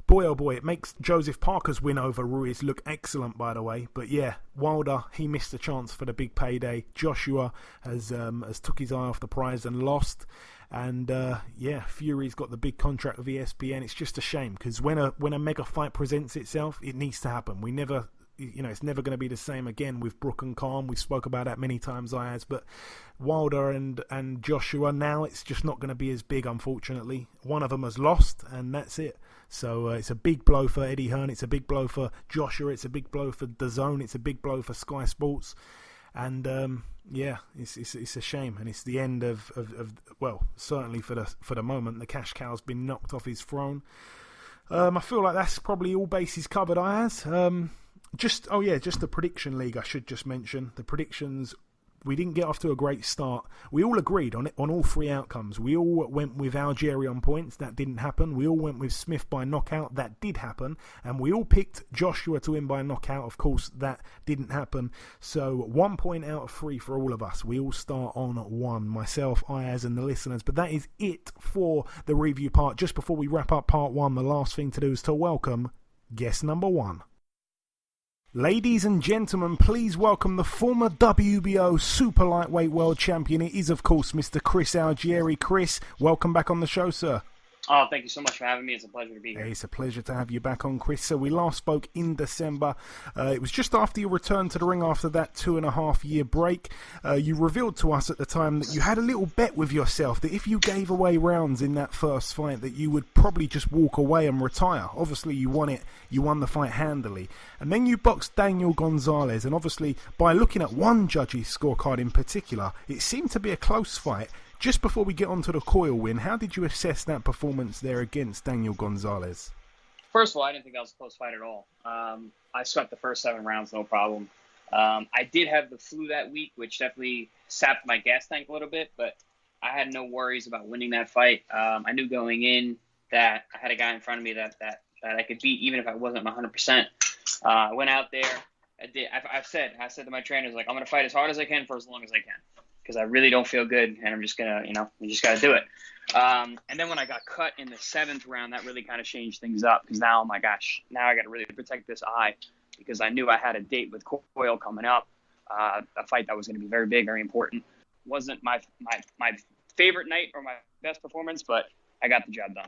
boy oh boy, it makes Joseph Parker's win over Ruiz look excellent, by the way. But yeah, Wilder, he missed a chance for the big payday. Joshua has took his eye off the prize and lost. And Fury's got the big contract with ESPN. It's just a shame, because when a mega fight presents itself, it needs to happen. It's never going to be the same again with Brook and Khan. We spoke about that many times, Ayaz. But Wilder and Joshua, now it's just not going to be as big, unfortunately. One of them has lost, and that's it. So it's a big blow for Eddie Hearn. It's a big blow for Joshua. It's a big blow for DAZN. It's a big blow for Sky Sports. And it's a shame, and it's the end of certainly for the moment, the cash cow's been knocked off his throne. I feel like that's probably all bases covered, Ayaz. Just the prediction league, I should just mention. The predictions, we didn't get off to a great start. We all agreed on all 3 outcomes. We all went with Algieri on points. That didn't happen. We all went with Smith by knockout. That did happen. And we all picked Joshua to win by knockout. Of course, that didn't happen. So 1 point out of 3 for all of us. We all start on 1. Myself, Ayaz, and the listeners. But that is it for the review part. Just before we wrap up part 1, the last thing to do is to welcome guest number 1. Ladies and gentlemen, please welcome the former WBO Super-Lightweight World Champion. It is, of course, Mr. Chris Algieri. Chris, welcome back on the show, sir. Oh, thank you so much for having me. It's a pleasure to be here. It's a pleasure to have you back on, Chris. So we last spoke in December. It was just after your return to the ring after that 2.5-year break. You revealed to us at the time that you had a little bet with yourself that if you gave away rounds in that first fight that you would probably just walk away and retire. Obviously, you won it. You won the fight handily. And then you boxed Daniel Gonzalez. And obviously, by looking at one judge's scorecard in particular, it seemed to be a close fight. Just before we get on to the Coyle win, how did you assess that performance there against Daniel Gonzalez? First of all, I didn't think that was a close fight at all. I swept the first 7 rounds, no problem. I did have the flu that week, which definitely sapped my gas tank a little bit, but I had no worries about winning that fight. I knew going in that I had a guy in front of me that I could beat, even if I wasn't 100%. I went out there. I said to my trainers, like, I'm going to fight as hard as I can for as long as I can, because I really don't feel good, and I'm just going to, you just got to do it. And then when I got cut in the 7th round, that really kind of changed things up, because now, oh my gosh, now I got to really protect this eye, because I knew I had a date with Coyle coming up, a fight that was going to be very big, very important. Wasn't my favorite night or my best performance, but I got the job done.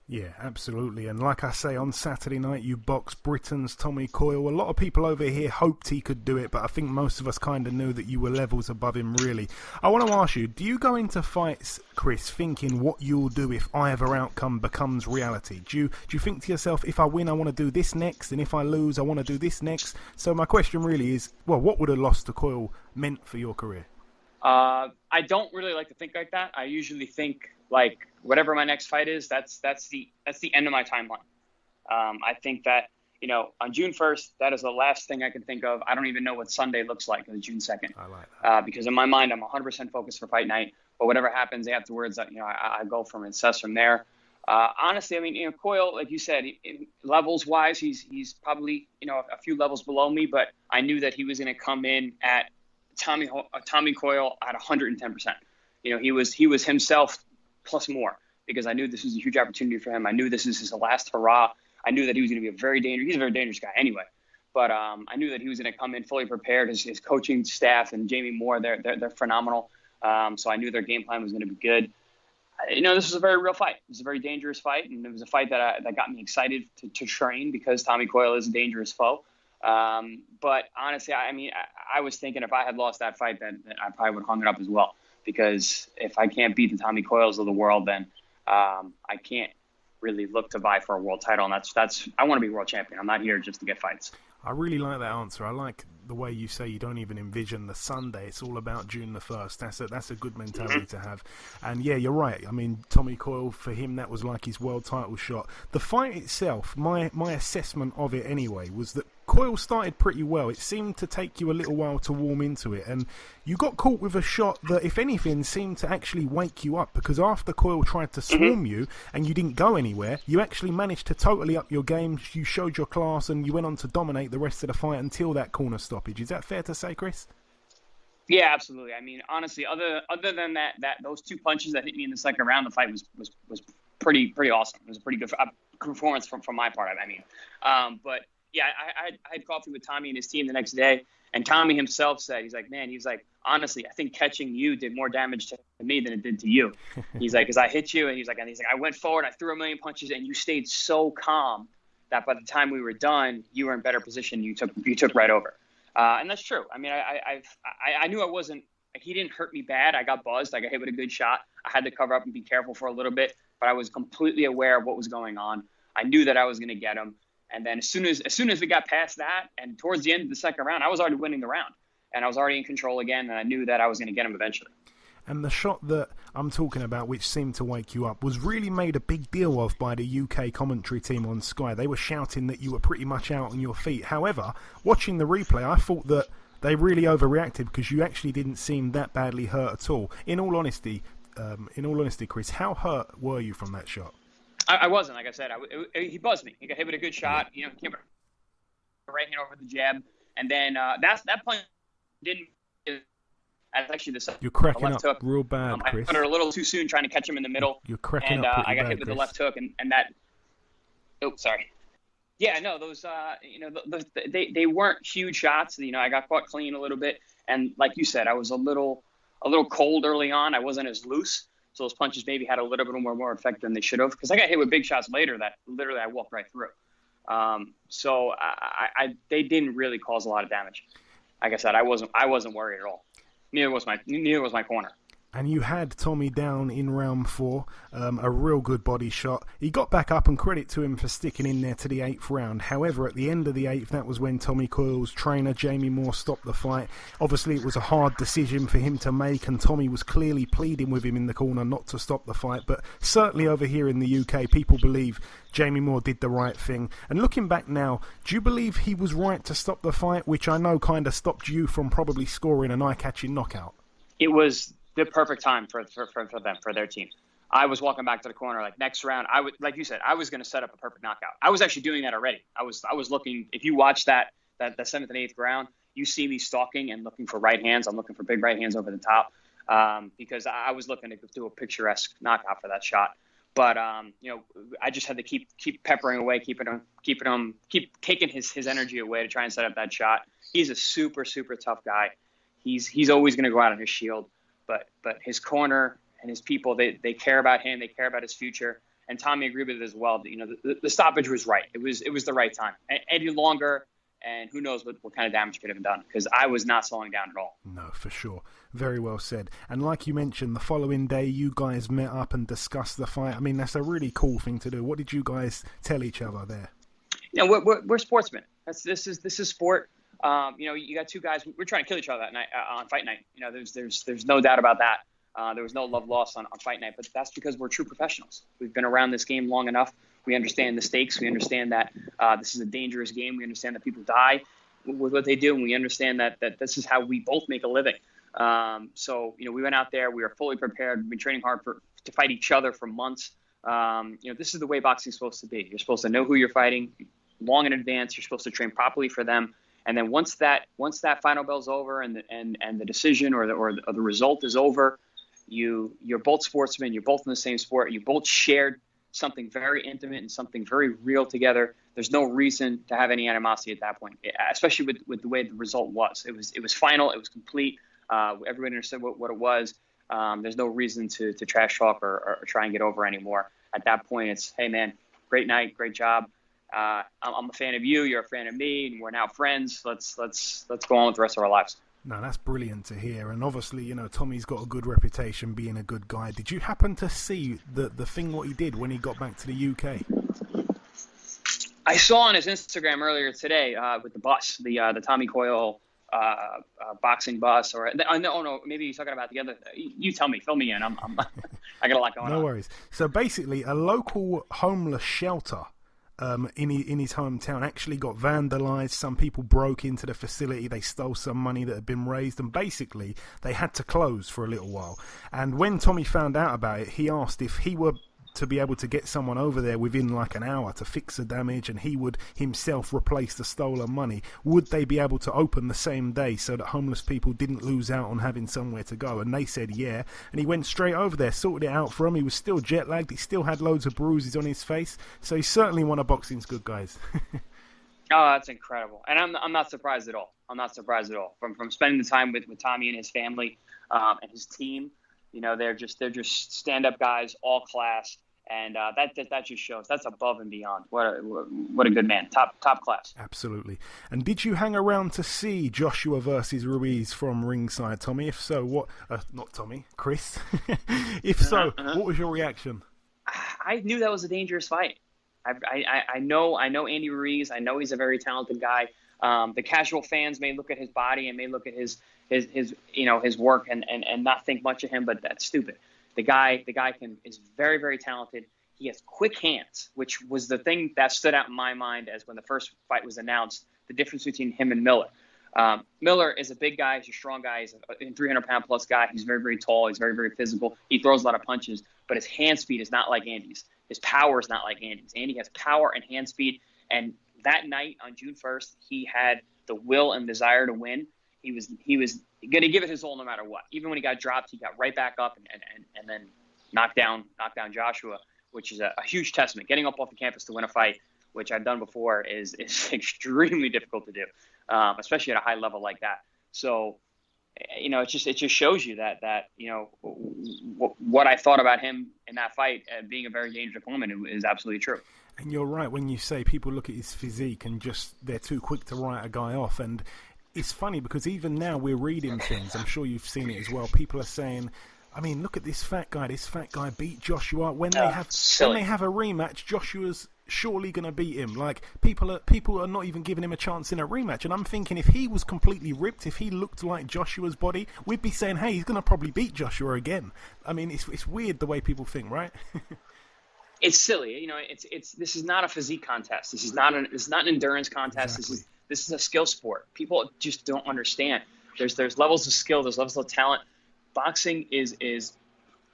Yeah, absolutely. And like I say, on Saturday night, you boxed Britain's Tommy Coyle. A lot of people over here hoped he could do it, but I think most of us kind of knew that you were levels above him, really. I want to ask you, do you go into fights, Chris, thinking what you'll do if either outcome becomes reality? Do you think to yourself, if I win, I want to do this next, and if I lose, I want to do this next? So my question really is, well, what would a loss to Coyle meant for your career? I don't really like to think like that. I usually think, like, whatever my next fight is, that's the end of my timeline. I think that, on June 1st, that is the last thing I can think of. I don't even know what Sunday looks like on June 2nd. I like that. Because in my mind, I'm 100% focused for fight night. But whatever happens afterwards, I go from and assess from there. Honestly, I mean, Coyle, like you said, levels-wise, he's probably, a few levels below me. But I knew that he was going to come in at Tommy Coyle at 110%. He was himself plus more, because I knew this was a huge opportunity for him. I knew this is his last hurrah. I knew that he was going to be he's a very dangerous guy anyway. But I knew that he was going to come in fully prepared. His coaching staff and Jamie Moore, they're phenomenal. So I knew their game plan was going to be good. This was a very real fight. It was a very dangerous fight, and it was a fight that got me excited to train, because Tommy Coyle is a dangerous foe. But honestly, I was thinking if I had lost that fight, that I probably would have hung it up as well. Because if I can't beat the Tommy Coyles of the world, then I can't really look to vie for a world title. And that's I want to be world champion. I'm not here just to get fights. I really like that answer. I like the way you say you don't even envision the Sunday. It's all about June the 1st. That's a good mentality to have. And yeah, you're right. I mean, Tommy Coyle, for him, that was like his world title shot. The fight itself, my assessment of it anyway, was that Coyle started pretty well. It seemed to take you a little while to warm into it, and you got caught with a shot that, if anything, seemed to actually wake you up, because after Coyle tried to swarm you and you didn't go anywhere, you actually managed to totally up your game. You showed your class, and you went on to dominate the rest of the fight until that corner stoppage. Is that fair to say, Chris? Yeah, absolutely. I mean, honestly, other than that those 2 punches that hit me in the second round, the fight was pretty awesome. It was a pretty good performance from my part. But yeah, I had coffee with Tommy and his team the next day, and Tommy himself said, he's like, honestly, I think catching you did more damage to me than it did to you. He's like, because I hit you, and he's like, I went forward, I threw a million punches, and you stayed so calm that by the time we were done, you were in better position. You took right over. And that's true. I mean, I knew I wasn't, he didn't hurt me bad. I got buzzed. I got hit with a good shot. I had to cover up and be careful for a little bit, but I was completely aware of what was going on. I knew that I was going to get him. And then as soon as we got past that, and towards the end of the second round, I was already winning the round, and I was already in control again, and I knew that I was going to get him eventually. And the shot that I'm talking about, which seemed to wake you up, was really made a big deal of by the UK commentary team on Sky. They were shouting that you were pretty much out on your feet. However, watching the replay, I thought that they really overreacted, because you actually didn't seem that badly hurt at all. In all honesty, Chris, how hurt were you from that shot? I wasn't, like I said. He buzzed me. He got hit with a good shot. Came with a right hand over the jab, and then that punch didn't. That's actually You're cracking left up hook. Real bad, Chris. I put it a little too soon, trying to catch him in the middle. You're cracking and, up pretty I got bad, hit with Chris. the left hook, and that. Oh, sorry. Yeah, no, those, they weren't huge shots. I got caught clean a little bit. And like you said, I was a little cold early on. I wasn't as loose. So those punches maybe had a little bit more effect than they should have. Because I got hit with big shots later that literally I walked right through. So they didn't really cause a lot of damage. Like I said, I wasn't worried at all. Neither was my corner. And you had Tommy down in round 4, a real good body shot. He got back up, and credit to him for sticking in there to the 8th round. However, at the end of the 8th, that was when Tommy Coyle's trainer, Jamie Moore, stopped the fight. Obviously, it was a hard decision for him to make, and Tommy was clearly pleading with him in the corner not to stop the fight. But certainly over here in the UK, people believe Jamie Moore did the right thing. And looking back now, do you believe he was right to stop the fight, which I know kind of stopped you from probably scoring an eye-catching knockout? It was the perfect time for them, for their team. I was walking back to the corner, like next round, like you said, I was going to set up a perfect knockout. I was actually doing that already. I was looking, if you watch that 7th and 8th round, you see me stalking and looking for right hands. I'm looking for big right hands over the top, because I was looking to do a picturesque knockout for that shot. But I just had to keep peppering away, keep taking his energy away to try and set up that shot. He's a super, super tough guy. He's always going to go out on his shield. But his corner and his people, they care about him. They care about his future. And Tommy agreed with it as well. The stoppage was right. It was the right time. Any longer, and who knows what kind of damage could have been done, because I was not slowing down at all. No, for sure. Very well said. And like you mentioned, the following day, you guys met up and discussed the fight. I mean, that's a really cool thing to do. What did you guys tell each other there? We're sportsmen. This is sport. You got two guys. We're trying to kill each other that night on fight night. There's no doubt about that. There was no love lost on fight night, but that's because we're true professionals. We've been around this game long enough. We understand the stakes. We understand that this is a dangerous game. We understand that people die with what they do, and we understand that this is how we both make a living. So we went out there. We were fully prepared. We've been training hard to fight each other for months. This is the way boxing is supposed to be. You're supposed to know who you're fighting long in advance. You're supposed to train properly for them. And then once that final bell's over and the decision or the result is over, you're both sportsmen. You're both in the same sport. You both shared something very intimate and something very real together. There's no reason to have any animosity at that point, especially with the way the result was. It was final. It was complete. Everybody understood what it was. There's no reason to trash talk or try and get over anymore. At that point, it's, hey man, great night, great job. I'm a fan of you. You're a fan of me, and we're now friends. Let's go on with the rest of our lives. No, that's brilliant to hear. And obviously, Tommy's got a good reputation being a good guy. Did you happen to see the thing what he did when he got back to the UK? I saw on his Instagram earlier today with the bus, the Tommy Coyle boxing bus, or no, maybe you're talking about the other. You tell me, fill me in. I got a lot going on. No worries. So basically, a local homeless shelter in his hometown actually got vandalized. Some people broke into the facility. They stole some money that had been raised, and basically they had to close for a little while. And when Tommy found out about it, he asked if he were to be able to get someone over there within like an hour to fix the damage, and he would himself replace the stolen money. Would they be able to open the same day so that homeless people didn't lose out on having somewhere to go? And they said yeah, and he went straight over there, sorted it out for him. He was still jet lagged. He still had loads of bruises on his face, so he's certainly one of boxing's good guys. Oh, that's incredible, and I'm not surprised at all. I'm not surprised at all from spending the time with Tommy and his family and his team. They're just stand-up guys, all class. And that just shows that's above and beyond. What a good man, top class. Absolutely. And did you hang around to see Joshua versus Ruiz from ringside, Tommy? If so, what? Not Tommy, Chris. If so, what was your reaction? I knew that was a dangerous fight. I know Andy Ruiz. I know he's a very talented guy. The casual fans may look at his body and may look at his work and not think much of him, but that's stupid. The guy is very, very talented. He has quick hands, which was the thing that stood out in my mind as when the first fight was announced, the difference between him and Miller. Miller is a big guy. He's a strong guy. He's a 300-pound plus guy. He's very, very tall. He's very, very physical. He throws a lot of punches, but his hand speed is not like Andy's. His power is not like Andy's. Andy has power and hand speed, and that night on June 1st, he had the will and desire to win. He was going to give it his all no matter what. Even when he got dropped, he got right back up and then knocked down Joshua, which is a huge testament. Getting up off the campus to win a fight, which I've done before, is extremely difficult to do, especially at a high level like that. So, it just shows you that what I thought about him in that fight, being a very dangerous opponent, is absolutely true. And you're right when you say people look at his physique and they're too quick to write a guy off. And it's funny because even now we're reading things, I'm sure you've seen it as well, people are saying, I mean, look at this fat guy beat Joshua. When they have a rematch, Joshua's surely going to beat him. Like, people are not even giving him a chance in a rematch. And I'm thinking, if he was completely ripped, if he looked like Joshua's body, we'd be saying, hey, he's going to probably beat Joshua again. I mean, it's weird the way people think, right? It's silly. This is not a physique contest. This is not an endurance contest. Exactly. This is a skill sport. People just don't understand. There's levels of skill. There's levels of talent. Boxing is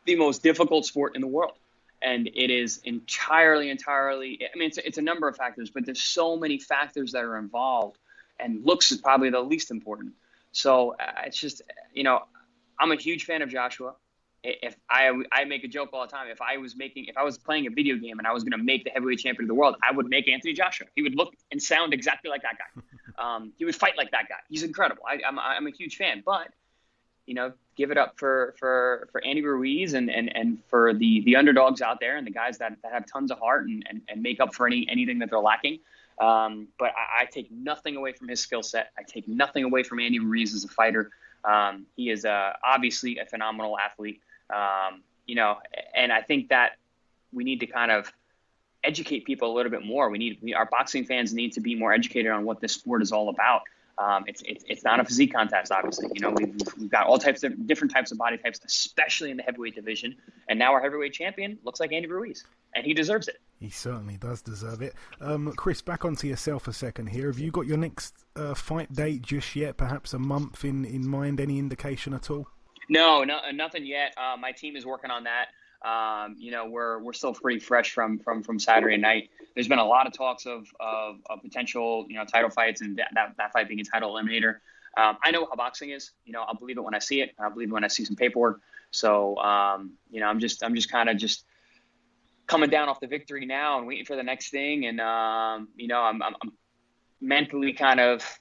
the most difficult sport in the world, and it is entirely. I mean, it's a number of factors, but there's so many factors that are involved, and looks is probably the least important. So it's just, I'm a huge fan of Joshua. If I make a joke all the time, if I was playing a video game and I was going to make the heavyweight champion of the world, I would make Anthony Joshua. He would look and sound exactly like that guy. He would fight like that guy. He's incredible. I'm a huge fan, but give it up for Andy Ruiz and for the underdogs out there and the guys that have tons of heart and make up for anything that they're lacking. But I take nothing away from his skill set. I take nothing away from Andy Ruiz as a fighter. He is obviously a phenomenal athlete. And I think that we need to kind of educate people a little bit more. Our boxing fans need to be more educated on what this sport is all about. It's not a physique contest, obviously. We've got all types of different types of body types, especially in the heavyweight division. And now our heavyweight champion looks like Andy Ruiz, and he deserves it. He certainly does deserve it. Chris, back onto yourself a second here. Have you got your next fight date just yet? Perhaps a month in mind? Any indication at all? No, nothing yet. My team is working on that. We're still pretty fresh from Saturday night. There's been a lot of talks of potential, title fights, and that fight being a title eliminator. I know how boxing is. I'll believe it when I see it. I'll believe it when I see some paperwork. So, I'm just kind of just coming down off the victory now and waiting for the next thing. And, I'm mentally kind of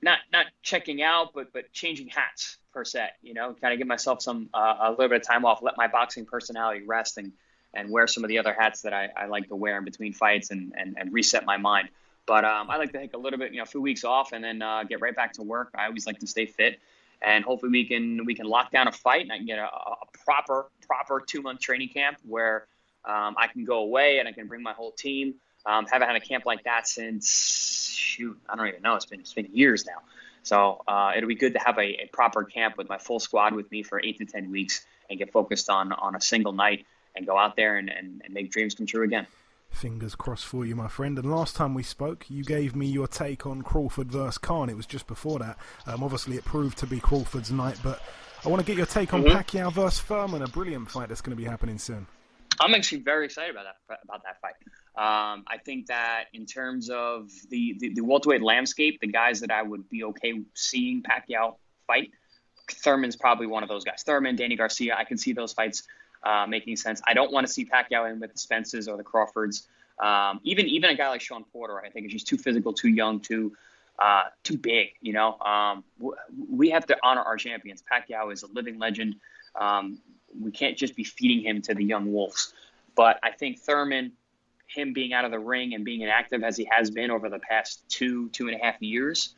not checking out, but changing hats per se, kind of give myself a little bit of time off, let my boxing personality rest and wear some of the other hats that I like to wear in between fights and reset my mind. But I like to take a little bit, a few weeks off and then get right back to work. I always like to stay fit, and hopefully we can lock down a fight and I can get a proper 2-month training camp where I can go away and I can bring my whole team. Haven't had a camp like that since, I don't even know. It's been years now. So it'll be good to have a proper camp with my full squad with me for 8 to 10 weeks and get focused on a single night and go out there and make dreams come true again. Fingers crossed for you, my friend. And last time we spoke, you gave me your take on Crawford versus Khan. It was just before that. Obviously, it proved to be Crawford's night, but I want to get your take on Pacquiao versus Thurman, a brilliant fight that's going to be happening soon. I'm actually very excited about that fight. I think that in terms of the welterweight landscape, the guys that I would be okay seeing Pacquiao fight, Thurman's probably one of those guys. Thurman, Danny Garcia, I can see those fights making sense. I don't want to see Pacquiao in with the Spences or the Crawfords. Even a guy like Sean Porter, I think is just too physical, too young, too big. We have to honor our champions. Pacquiao is a living legend. We can't just be feeding him to the young wolves. But I think Thurman, him being out of the ring and being inactive as he has been over the past 2.5 years,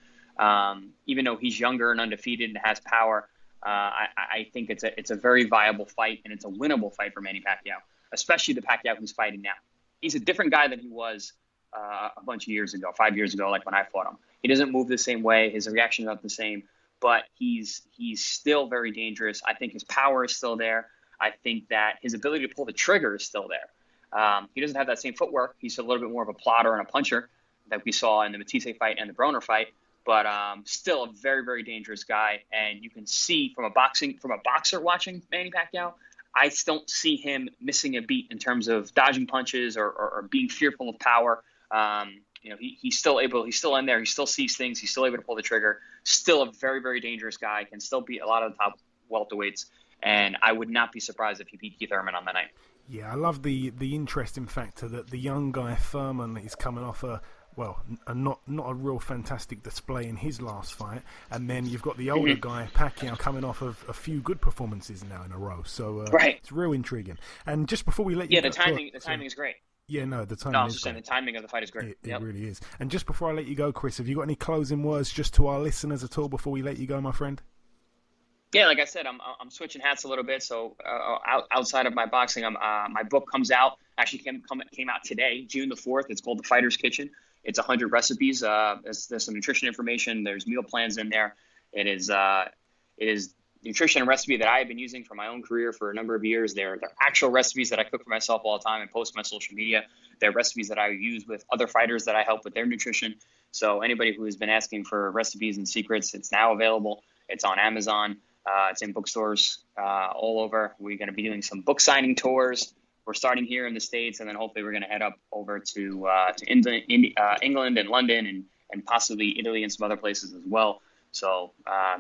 even though he's younger and undefeated and has power, I think it's a very viable fight, and it's a winnable fight for Manny Pacquiao, especially the Pacquiao who's fighting now. He's a different guy than he was a bunch of years ago, 5 years ago, like when I fought him. He doesn't move the same way. His reactions aren't the same, but he's still very dangerous. I think his power is still there. I think that his ability to pull the trigger is still there. He doesn't have that same footwork. He's a little bit more of a plotter and a puncher that we saw in the Matisse fight and the Broner fight, but still a very, very dangerous guy. And you can see from a boxer watching Manny Pacquiao, I don't see him missing a beat in terms of dodging punches or being fearful of power. He's still in there. He still sees things. He's still able to pull the trigger. Still a very, very dangerous guy. Can still beat a lot of the top welterweights. And I would not be surprised if he beat Keith Thurman on that night. Yeah, I love the interesting factor that the young guy Thurman is coming off not a real fantastic display in his last fight, and then you've got the older guy Pacquiao coming off of a few good performances now in a row. So it's real intriguing. And just before we let you go, the timing is great. Yeah, no, the timing. No, I was just saying the timing of the fight is great. It really is. And just before I let you go, Chris, have you got any closing words just to our listeners at all before we let you go, my friend? Yeah, like I said, I'm switching hats a little bit. So outside of my boxing, my book comes out. Actually, came out today, June the 4th. It's called The Fighter's Kitchen. It's 100 recipes. There's some nutrition information. There's meal plans in there. It is nutrition and recipe that I have been using for my own career for a number of years. They're actual recipes that I cook for myself all the time and post on my social media. They're recipes that I use with other fighters that I help with their nutrition. So anybody who has been asking for recipes and secrets, it's now available. It's on Amazon. It's in bookstores all over. We're going to be doing some book signing tours. We're starting here in the States, and then hopefully we're going to head up over to England and London and possibly Italy and some other places as well. So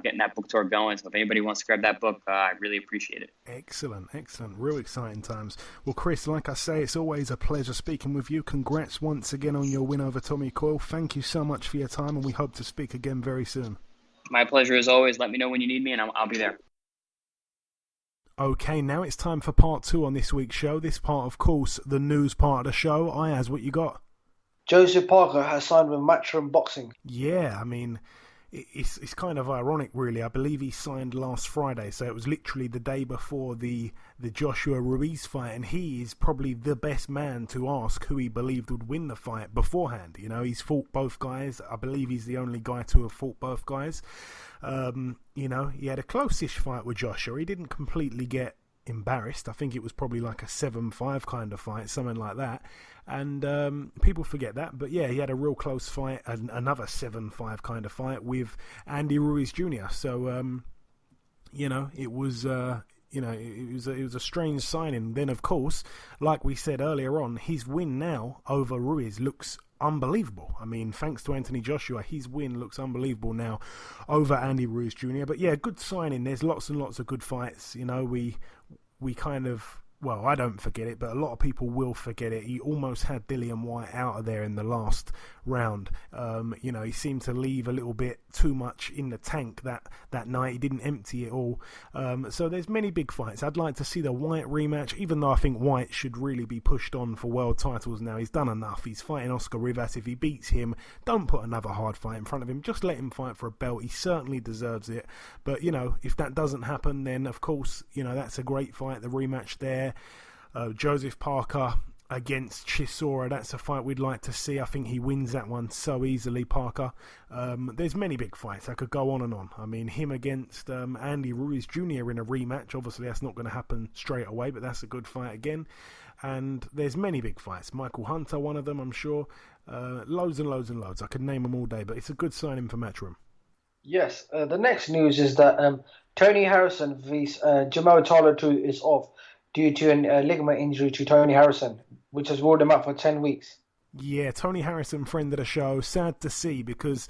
getting that book tour going. So if anybody wants to grab that book, I really appreciate it. Excellent. Real exciting times. Well, Chris, like I say, it's always a pleasure speaking with you. Congrats once again on your win over Tommy Coyle. Thank you so much for your time, and we hope to speak again very soon. My pleasure as always. Let me know when you need me, and I'll be there. Okay, now it's time for part 2 on this week's show. This part, of course, the news part of the show. Ayaz, what you got? Joseph Parker has signed with Matchroom Boxing. Yeah, I mean, it's kind of ironic, really. I believe he signed last Friday, so it was literally the day before the Joshua Ruiz fight, and he is probably the best man to ask who he believed would win the fight beforehand. You know, he's fought both guys. I believe he's the only guy to have fought both guys. You know, he had a close-ish fight with Joshua. He didn't completely get embarrassed. I think it was probably like a 7-5 kind of fight, something like that. And people forget that. But yeah, he had a real close fight, another 7-5 kind of fight with Andy Ruiz Jr. So, you know, it was... it was a strange signing. Then, of course, like we said earlier on, his win now over Ruiz looks unbelievable. I mean, thanks to Anthony Joshua, his win looks unbelievable now over Andy Ruiz Jr. But yeah, good signing. There's lots and lots of good fights. You know, we kind of... Well, I don't forget it, but a lot of people will forget it. He almost had Dillian Whyte out of there in the last round. You know, he seemed to leave a little bit too much in the tank that night. He didn't empty it all. So there's many big fights. I'd like to see the Whyte rematch, even though I think Whyte should really be pushed on for world titles now. He's done enough. He's fighting Oscar Rivas. If he beats him, don't put another hard fight in front of him. Just let him fight for a belt. He certainly deserves it. But, you know, if that doesn't happen, then, of course, you know, that's a great fight, the rematch there. Joseph Parker against Chisora, that's a fight we'd like to see. I think he wins that one so easily, Parker. There's many big fights. I could go on and on. I mean, him against Andy Ruiz Jr. in a rematch. Obviously, that's not going to happen straight away, but that's a good fight again. And there's many big fights. Michael Hunter, one of them, I'm sure. Loads and loads and loads. I could name them all day, but it's a good signing for Matchroom. Yes, the next news is that Tony Harrison vs. Jamal Charlo is off due to a ligament injury to Tony Harrison, which has ruled him out for 10 weeks. Yeah, Tony Harrison, friend of the show. Sad to see because,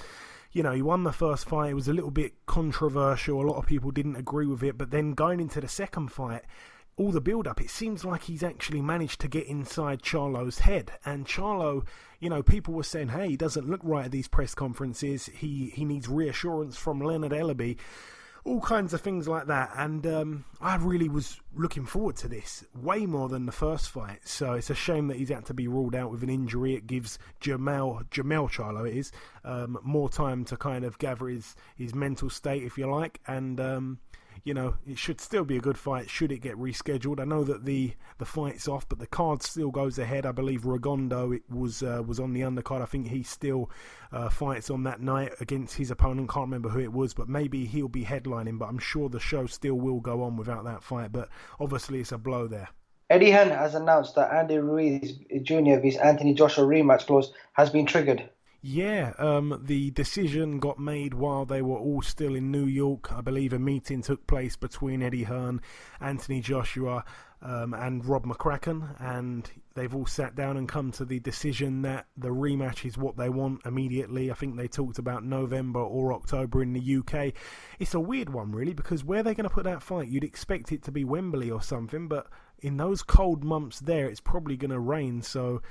you know, he won the first fight. It was a little bit controversial. A lot of people didn't agree with it. But then going into the second fight, all the build-up, it seems like he's actually managed to get inside Charlo's head. And Charlo, you know, people were saying, hey, he doesn't look right at these press conferences. He needs reassurance from Leonard Ellaby. All kinds of things like that, and I really was looking forward to this way more than the first fight. So it's a shame that he's had to be ruled out with an injury. It gives Jamal Charlo, it is, more time to kind of gather his mental state, if you like, and you know, it should still be a good fight should it get rescheduled. I know that the fight's off, but the card still goes ahead. I believe Regondo was on the undercard. I think he still fights on that night against his opponent. Can't remember who it was, but maybe he'll be headlining. But I'm sure the show still will go on without that fight. But obviously it's a blow there. Eddie Hearn has announced that Andy Ruiz Jr. vs. Anthony Joshua rematch clause has been triggered. Yeah, the decision got made while they were all still in New York. I believe a meeting took place between Eddie Hearn, Anthony Joshua, and Rob McCracken, and they've all sat down and come to the decision that the rematch is what they want immediately. I think they talked about November or October in the UK. It's a weird one, really, because where they're going to put that fight, you'd expect it to be Wembley or something, but in those cold months there, it's probably going to rain, so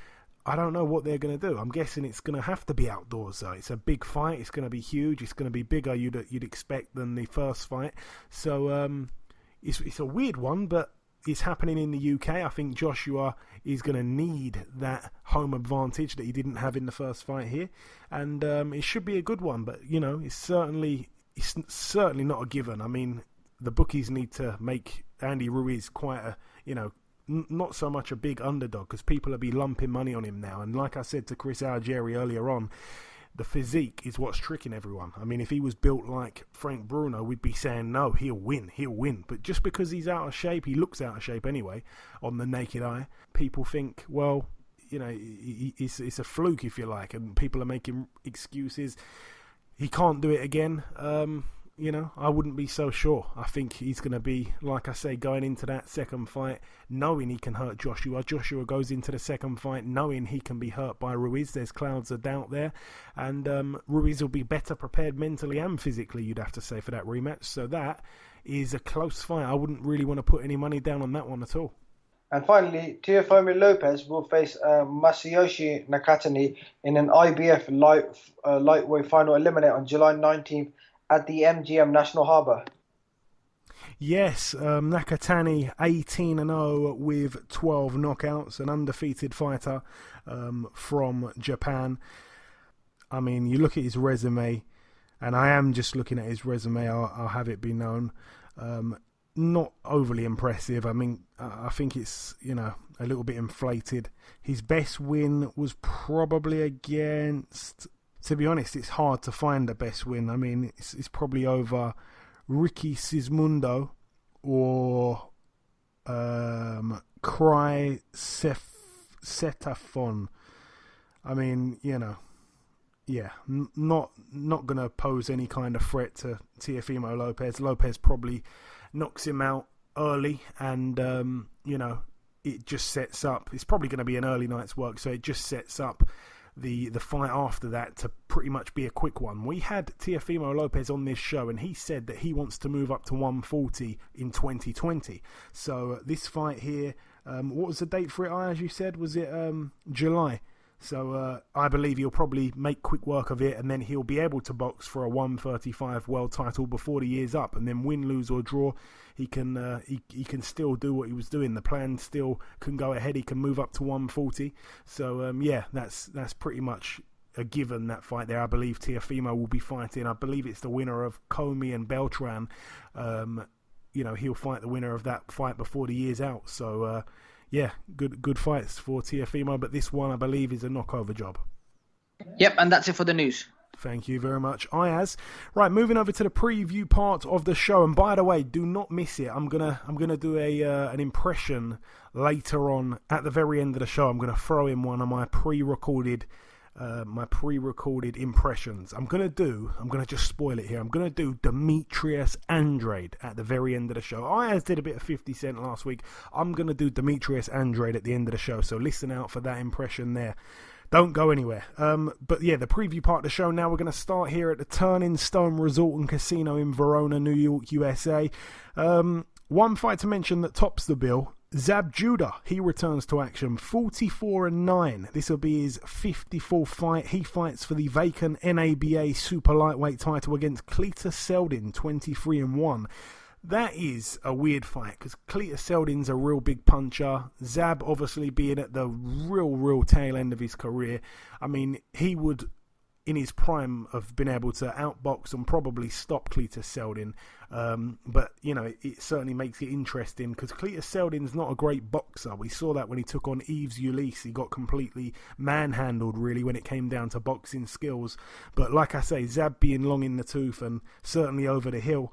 I don't know what they're going to do. I'm guessing it's going to have to be outdoors, though. It's a big fight. It's going to be huge. It's going to be bigger, you'd expect, than the first fight. So it's a weird one, but it's happening in the UK. I think Joshua is going to need that home advantage that he didn't have in the first fight here, and it should be a good one. But it's certainly not a given. I mean, the bookies need to make Andy Ruiz quite a not so much a big underdog, because people will be lumping money on him now. And like I said to Chris Algieri earlier on, the physique is what's tricking everyone. I mean, if he was built like Frank Bruno, we'd be saying, no, he'll win. But just because he's out of shape, he looks out of shape anyway, on the naked eye, people think, well, it's a fluke, if you like, and people are making excuses. He can't do it again. I wouldn't be so sure. I think he's going to be, like I say, going into that second fight knowing he can hurt Joshua. Joshua goes into the second fight knowing he can be hurt by Ruiz. There's clouds of doubt there. And Ruiz will be better prepared mentally and physically, you'd have to say, for that rematch. So that is a close fight. I wouldn't really want to put any money down on that one at all. And finally, Teofimo Lopez will face Masayoshi Nakatani in an IBF lightweight final eliminator on July 19th at the MGM National Harbour. Yes, Nakatani 18-0 with 12 knockouts, an undefeated fighter from Japan. I mean, you look at his resume, and I am just looking at his resume, I'll have it be known. Not overly impressive. I mean, I think it's, a little bit inflated. His best win was probably against... To be honest, it's hard to find the best win. I mean, it's probably over Ricky Sismundo or Cry Setafon. I mean, not going to pose any kind of threat to Teofimo Lopez. Lopez probably knocks him out early, and it just sets up. It's probably going to be an early night's work, so it just sets up the fight after that to pretty much be a quick one. We had Teofimo Lopez on this show, and he said that he wants to move up to 140 in 2020. So this fight here, what was the date for it, as you said? Was it July? So I believe he'll probably make quick work of it, and then he'll be able to box for a 135 world title before the year's up, and then win, lose or draw, he can still do what he was doing. The plan still can go ahead. He can move up to 140. So that's pretty much a given, that fight there. I believe Teofimo will be fighting. I believe it's the winner of Comey and Beltran. He'll fight the winner of that fight before the year's out. So. Good fights for Teofimo, but this one I believe is a knockover job. Yep, and that's it for the news. Thank you very much, Ayaz. Right, moving over to the preview part of the show, and by the way, do not miss it. I'm gonna do an impression later on at the very end of the show. I'm gonna throw in one of my pre-recorded impressions. I'm gonna just spoil it here. I'm gonna do Demetrius Andrade at the very end of the show. Ayaz did a bit of 50 Cent last week. I'm gonna do Demetrius Andrade at the end of the show, so listen out for that impression there. Don't go anywhere. But yeah, the preview part of the show now. We're going to start here at the Turning Stone Resort and Casino in Verona, New York, USA. One fight to mention that tops the bill. Zab Judah, he returns to action, 44-9. This will be his 54th fight. He fights for the vacant NABA Super-Lightweight title against Cletus Seldin, 23-1. That is a weird fight because Cletus Seldin's a real big puncher. Zab obviously being at the real tail end of his career. I mean, he would, in his prime, have been able to outbox and probably stop Cletus Seldin. But, it certainly makes it interesting because Cletus Seldin's not a great boxer. We saw that when he took on Yves Ulysse. He got completely manhandled, really, when it came down to boxing skills. But like I say, Zab being long in the tooth and certainly over the hill,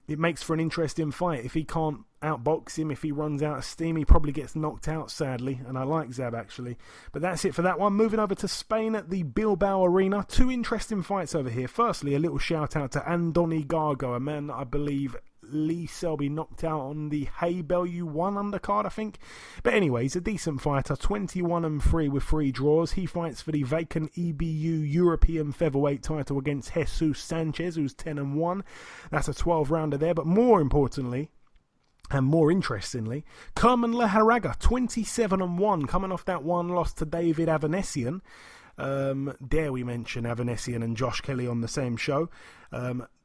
it makes for an interesting fight. If he can't outbox him, if he runs out of steam, he probably gets knocked out, sadly, and I like Zab, actually. But that's it for that one. Moving over to Spain at the Bilbao Arena. Two interesting fights over here. Firstly, a little shout out to Andoni Gargo, a man that I believe Lee Selby knocked out on the Hey Bellew 1 undercard, I think. But anyway, he's a decent fighter, 21-3 with 3 draws. He fights for the vacant EBU European featherweight title against Jesus Sanchez, who's 10-1. That's a 12-rounder there. But more importantly, And more interestingly, Kerman Leharaga, 27-1, coming off that one loss to David Avanesian. Dare we mention Avanesian and Josh Kelly on the same show?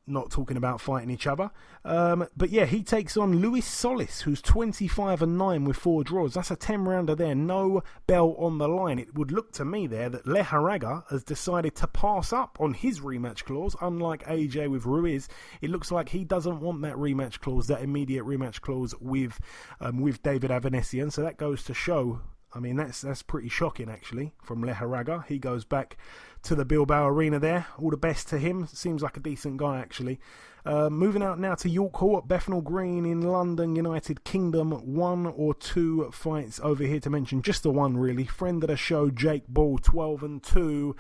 Not talking about fighting each other. But yeah, he takes on Luis Solis, who's 25-9 with 4 draws. That's a 10-rounder there, no bell on the line. It would look to me there that Leharaga has decided to pass up on his rematch clause. Unlike AJ with Ruiz, it looks like he doesn't want that rematch clause, that immediate rematch clause with David Avanesian. So that goes to show, I mean, that's pretty shocking, actually, from Leharaga. He goes back to the Bilbao Arena there. All the best to him. Seems like a decent guy, actually. Moving out now to York Hall at Bethnal Green in London, United Kingdom. 1 or 2 fights over here to mention. Just the one, really. Friend of the show, Jake Ball, 12-2.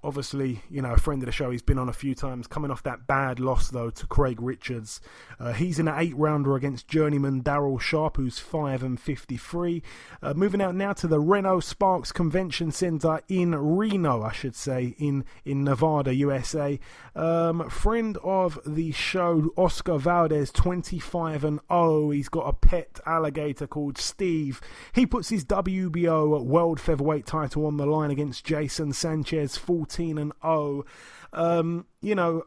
Obviously, a friend of the show. He's been on a few times. Coming off that bad loss, though, to Craig Richards. He's in an 8-rounder against journeyman Daryl Sharp, who's 5-53. Moving out now to the Renault Sparks Convention Center in Reno, I should say, in Nevada, USA. Friend of the show, Oscar Valdez, 25-0. He's got a pet alligator called Steve. He puts his WBO World Featherweight title on the line against Jason Sanchez, 14-0.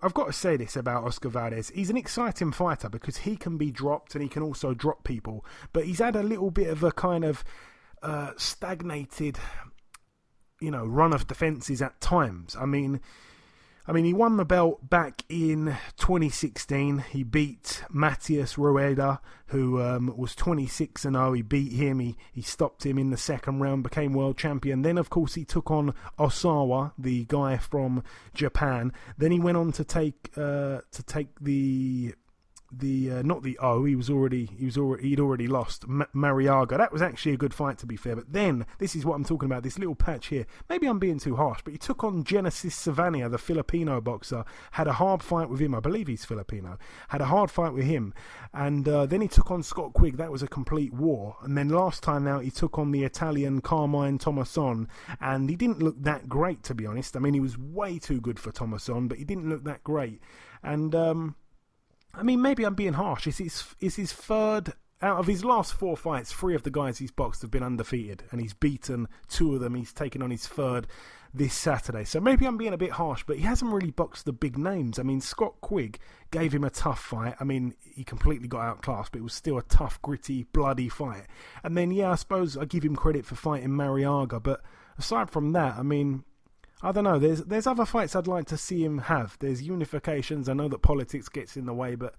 I've got to say this about Oscar Valdez. He's an exciting fighter because he can be dropped and he can also drop people. But he's had a little bit of a kind of stagnated, run of defences at times. I mean, he won the belt back in 2016. He beat Matias Rueda, who was 26-0. He beat him. He stopped him in the second round, became world champion. Then, of course, he took on Osawa, the guy from Japan. Then he went on to take he'd already lost Mariaga. That was actually a good fight, to be fair. But then, this is what I'm talking about, this little patch here. Maybe I'm being too harsh, but he took on Genesis Savania, the Filipino boxer, had a hard fight with him. I believe he's Filipino. Had a hard fight with him. And then he took on Scott Quigg. That was a complete war. And then last time out, he took on the Italian Carmine Tomason. And he didn't look that great, to be honest. I mean, he was way too good for Tomason, but he didn't look that great. And maybe I'm being harsh. It's his third out of his last 4 fights. 3 of the guys he's boxed have been undefeated, and he's beaten 2 of them. He's taken on his third this Saturday. So maybe I'm being a bit harsh, but he hasn't really boxed the big names. I mean, Scott Quigg gave him a tough fight. I mean, he completely got outclassed, but it was still a tough, gritty, bloody fight. And then, I suppose I give him credit for fighting Mariaga, but aside from that, I mean, I don't know. There's other fights I'd like to see him have. There's unifications. I know that politics gets in the way, but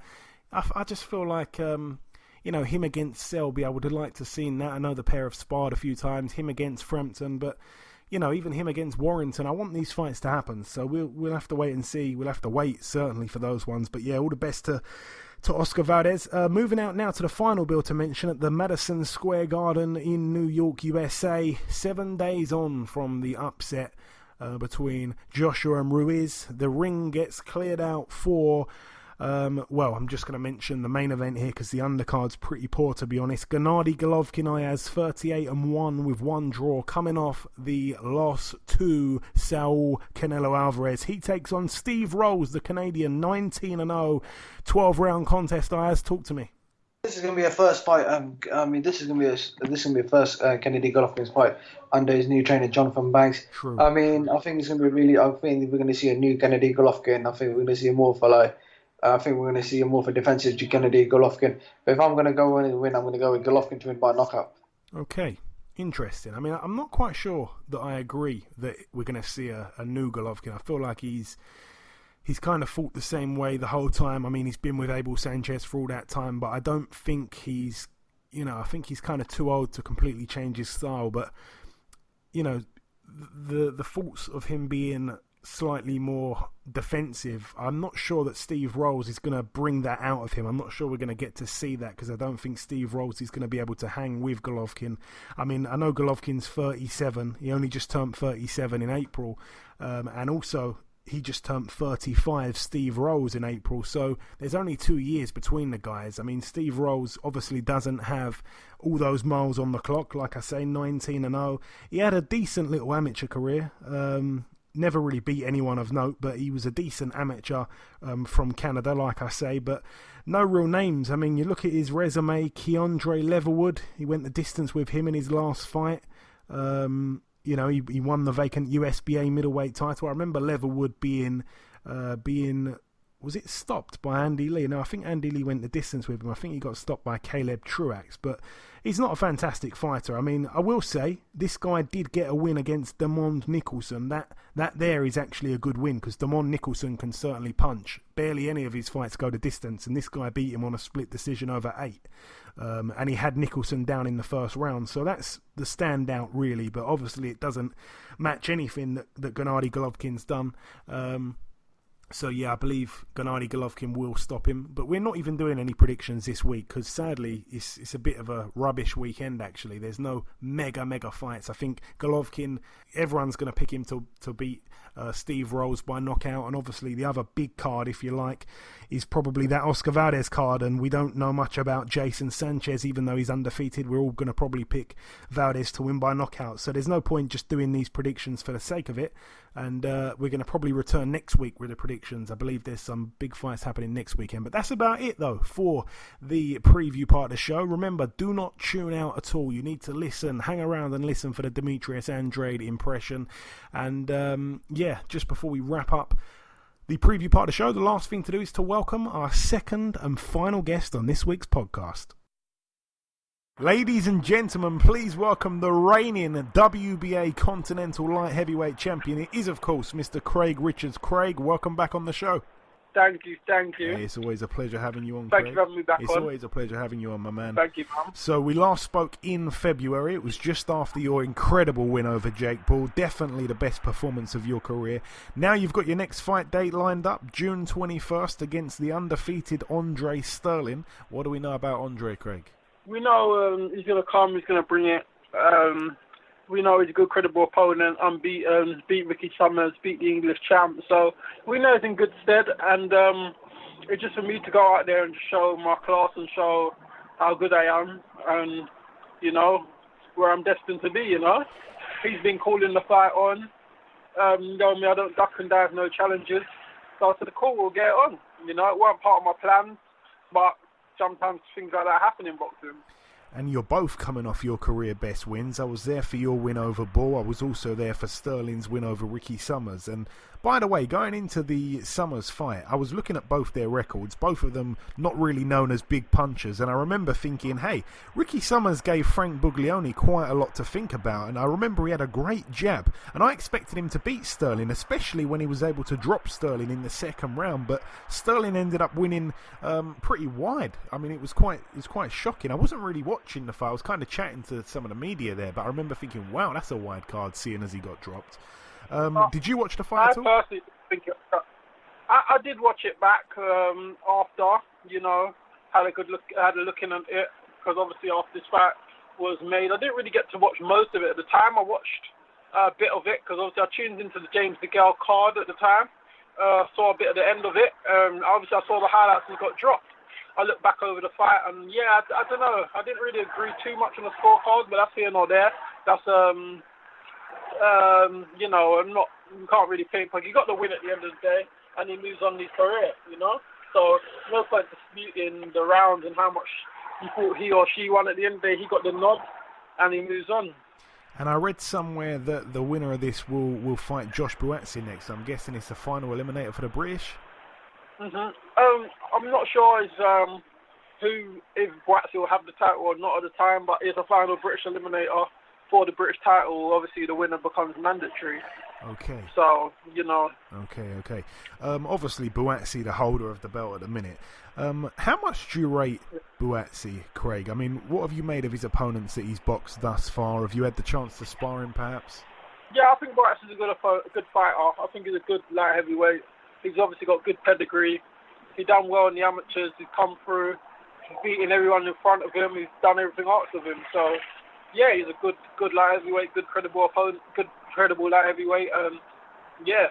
I just feel like, him against Selby, I would have liked to have seen that. I know the pair have sparred a few times. Him against Frampton, but, even him against Warrington. I want these fights to happen. So we'll have to wait and see. We'll have to wait, certainly, for those ones. But, all the best to Oscar Valdez. Moving out now to the final bill to mention at the Madison Square Garden in New York, USA. 7 days on from the upset between Joshua and Ruiz. The ring gets cleared out for, I'm just going to mention the main event here because the undercard's pretty poor, to be honest. Gennady Golovkin Ayaz, 38-1 with 1 draw, coming off the loss to Saul Canelo Alvarez. He takes on Steve Rose, the Canadian, 19-0, 12-round contest. Ayaz, talk to me. This is going to be a first fight. This is going to be a first Kennedy Golovkin's fight under his new trainer Jonathan Banks. True. I think it's going to be I think we're going to see a new Kennedy Golovkin. I think we're going to see more for a defensive Kennedy Golovkin. But if I'm going to go in and win, I'm going to go with Golovkin to win by knockout. Okay, interesting. I mean, I'm not quite sure that I agree that we're going to see a new Golovkin. I feel like he's kind of fought the same way the whole time. I mean, he's been with Abel Sanchez for all that time, but I don't think he's, I think he's kind of too old to completely change his style. But, the faults of him being slightly more defensive, I'm not sure that Steve Rose is going to bring that out of him. I'm not sure we're going to get to see that because I don't think Steve Rose is going to be able to hang with Golovkin. I mean, I know Golovkin's 37. He only just turned 37 in April. And also, he just turned 35, Steve Rose, in April. So there's only 2 years between the guys. I mean, Steve Rose obviously doesn't have all those miles on the clock. Like I say, 19-0. He had a decent little amateur career. never really beat anyone of note, but he was a decent amateur from Canada, like I say, but no real names. I mean, you look at his resume, Keandre Leatherwood, he went the distance with him in his last fight. You know, he won the vacant USBA middleweight title. I remember Leatherwood being was it stopped by Andy Lee? No, I think Andy Lee went the distance with him. I think he got stopped by Caleb Truax, but he's not a fantastic fighter. I mean, I will say this guy did get a win against Damon Nicholson. That there is actually a good win, because Damon Nicholson can certainly punch. Barely any of his fights go the distance, and this guy beat him on a split decision over 8. And he had Nicholson down in the first round, so that's the standout really, but obviously it doesn't match anything that Gennady Golovkin's done. So yeah, I believe Gennady Golovkin will stop him, but we're not even doing any predictions this week, because sadly it's a bit of a rubbish weekend actually. There's no mega fights. I think Golovkin, everyone's going to pick him to beat Steve Rolls by knockout, and obviously the other big card, if you like, is probably that Oscar Valdez card, and we don't know much about Jason Sanchez, even though he's undefeated. We're all going to probably pick Valdez to win by knockout, so there's no point just doing these predictions for the sake of it, and we're going to probably return next week with the predictions. I believe there's some big fights happening next weekend, but that's about it though for the preview part of the show. Remember, do not tune out at all. You need to listen, hang around and listen for the Demetrius Andrade impression, and just before we wrap up the preview part of the show, the last thing to do is to welcome our second and final guest on this week's podcast. Ladies and gentlemen, please welcome the reigning WBA Continental Light-Heavyweight Champion. It is, of course, Mr. Craig Richards. Craig, welcome back on the show. Thank you. Hey, it's always a pleasure having you on, Thank Craig. you for having me back It's on. always a pleasure having you on, my man. Thank you, man. So we last spoke in February. It was just after your incredible win over Jake Paul. Definitely the best performance of your career. Now you've got your next fight date lined up, June 21st, against the undefeated Andre Sterling. What do we know about Andre, Craig? We know he's going to come, he's going to bring it. We know he's a good, credible opponent, unbeaten, beat Ricky Summers, beat the English champ. So we know he's in good stead, and it's just for me to go out there and show my class and show how good I am, and, you know, where I'm destined to be, you know. He's been calling the fight on. You know me, I don't duck and dive, no challenges. So I said, cool, we'll get it on. You know, it wasn't part of my plan, but sometimes things like that happen in boxing. And you're both coming off your career best wins. I was there for your win over Bull. I was also there for Sterling's win over Ricky Summers. And by the way, going into the Summers fight, I was looking at both their records, both of them not really known as big punchers. And I remember thinking, hey, Ricky Summers gave Frank Buglioni quite a lot to think about. And I remember he had a great jab. And I expected him to beat Sterling, especially when he was able to drop Sterling in the second round. But Sterling ended up winning pretty wide. I mean, it was quite shocking. I wasn't really watching the fight. I was kind of chatting to some of the media there. But I remember thinking, wow, that's a wide card, seeing as he got dropped. Did you watch the fight at all? I personally think I did watch it back after, you know, had a look in at it, because obviously after this fight was made, I didn't really get to watch most of it at the time. I watched a bit of it because obviously I tuned into the James DeGale card at the time, saw a bit of the end of it. Obviously I saw the highlights and got dropped. I looked back over the fight and yeah, I don't know. I didn't really agree too much on the scorecard, but that's here nor there. That's you know, you can't really pinpoint. He got the win at the end of the day, and he moves on in his career, you know. So no point disputing the rounds and how much he thought he or she won at the end of the day. He got the nod, and he moves on. And I read somewhere that the winner of this will fight Josh Buatsi next. I'm guessing it's the final eliminator for the British. I'm not sure if Buatsi will have the title or not at the time, but it's a final British eliminator for the British title. Obviously the winner becomes mandatory. Okay. So, you know. Okay. Obviously Buatsi the holder of the belt at the minute. How much do you rate Buatsi, Craig? I mean, what have you made of his opponents that he's boxed thus far? Have you had the chance to spar him perhaps? Yeah, I think Buatsi's a good fighter. I think he's a good light heavyweight. He's obviously got good pedigree. He's done well in the amateurs. He's come through. He's beaten everyone in front of him. He's done everything asked of him. So yeah, he's a good light heavyweight, good credible opponent, good credible light heavyweight. Yeah.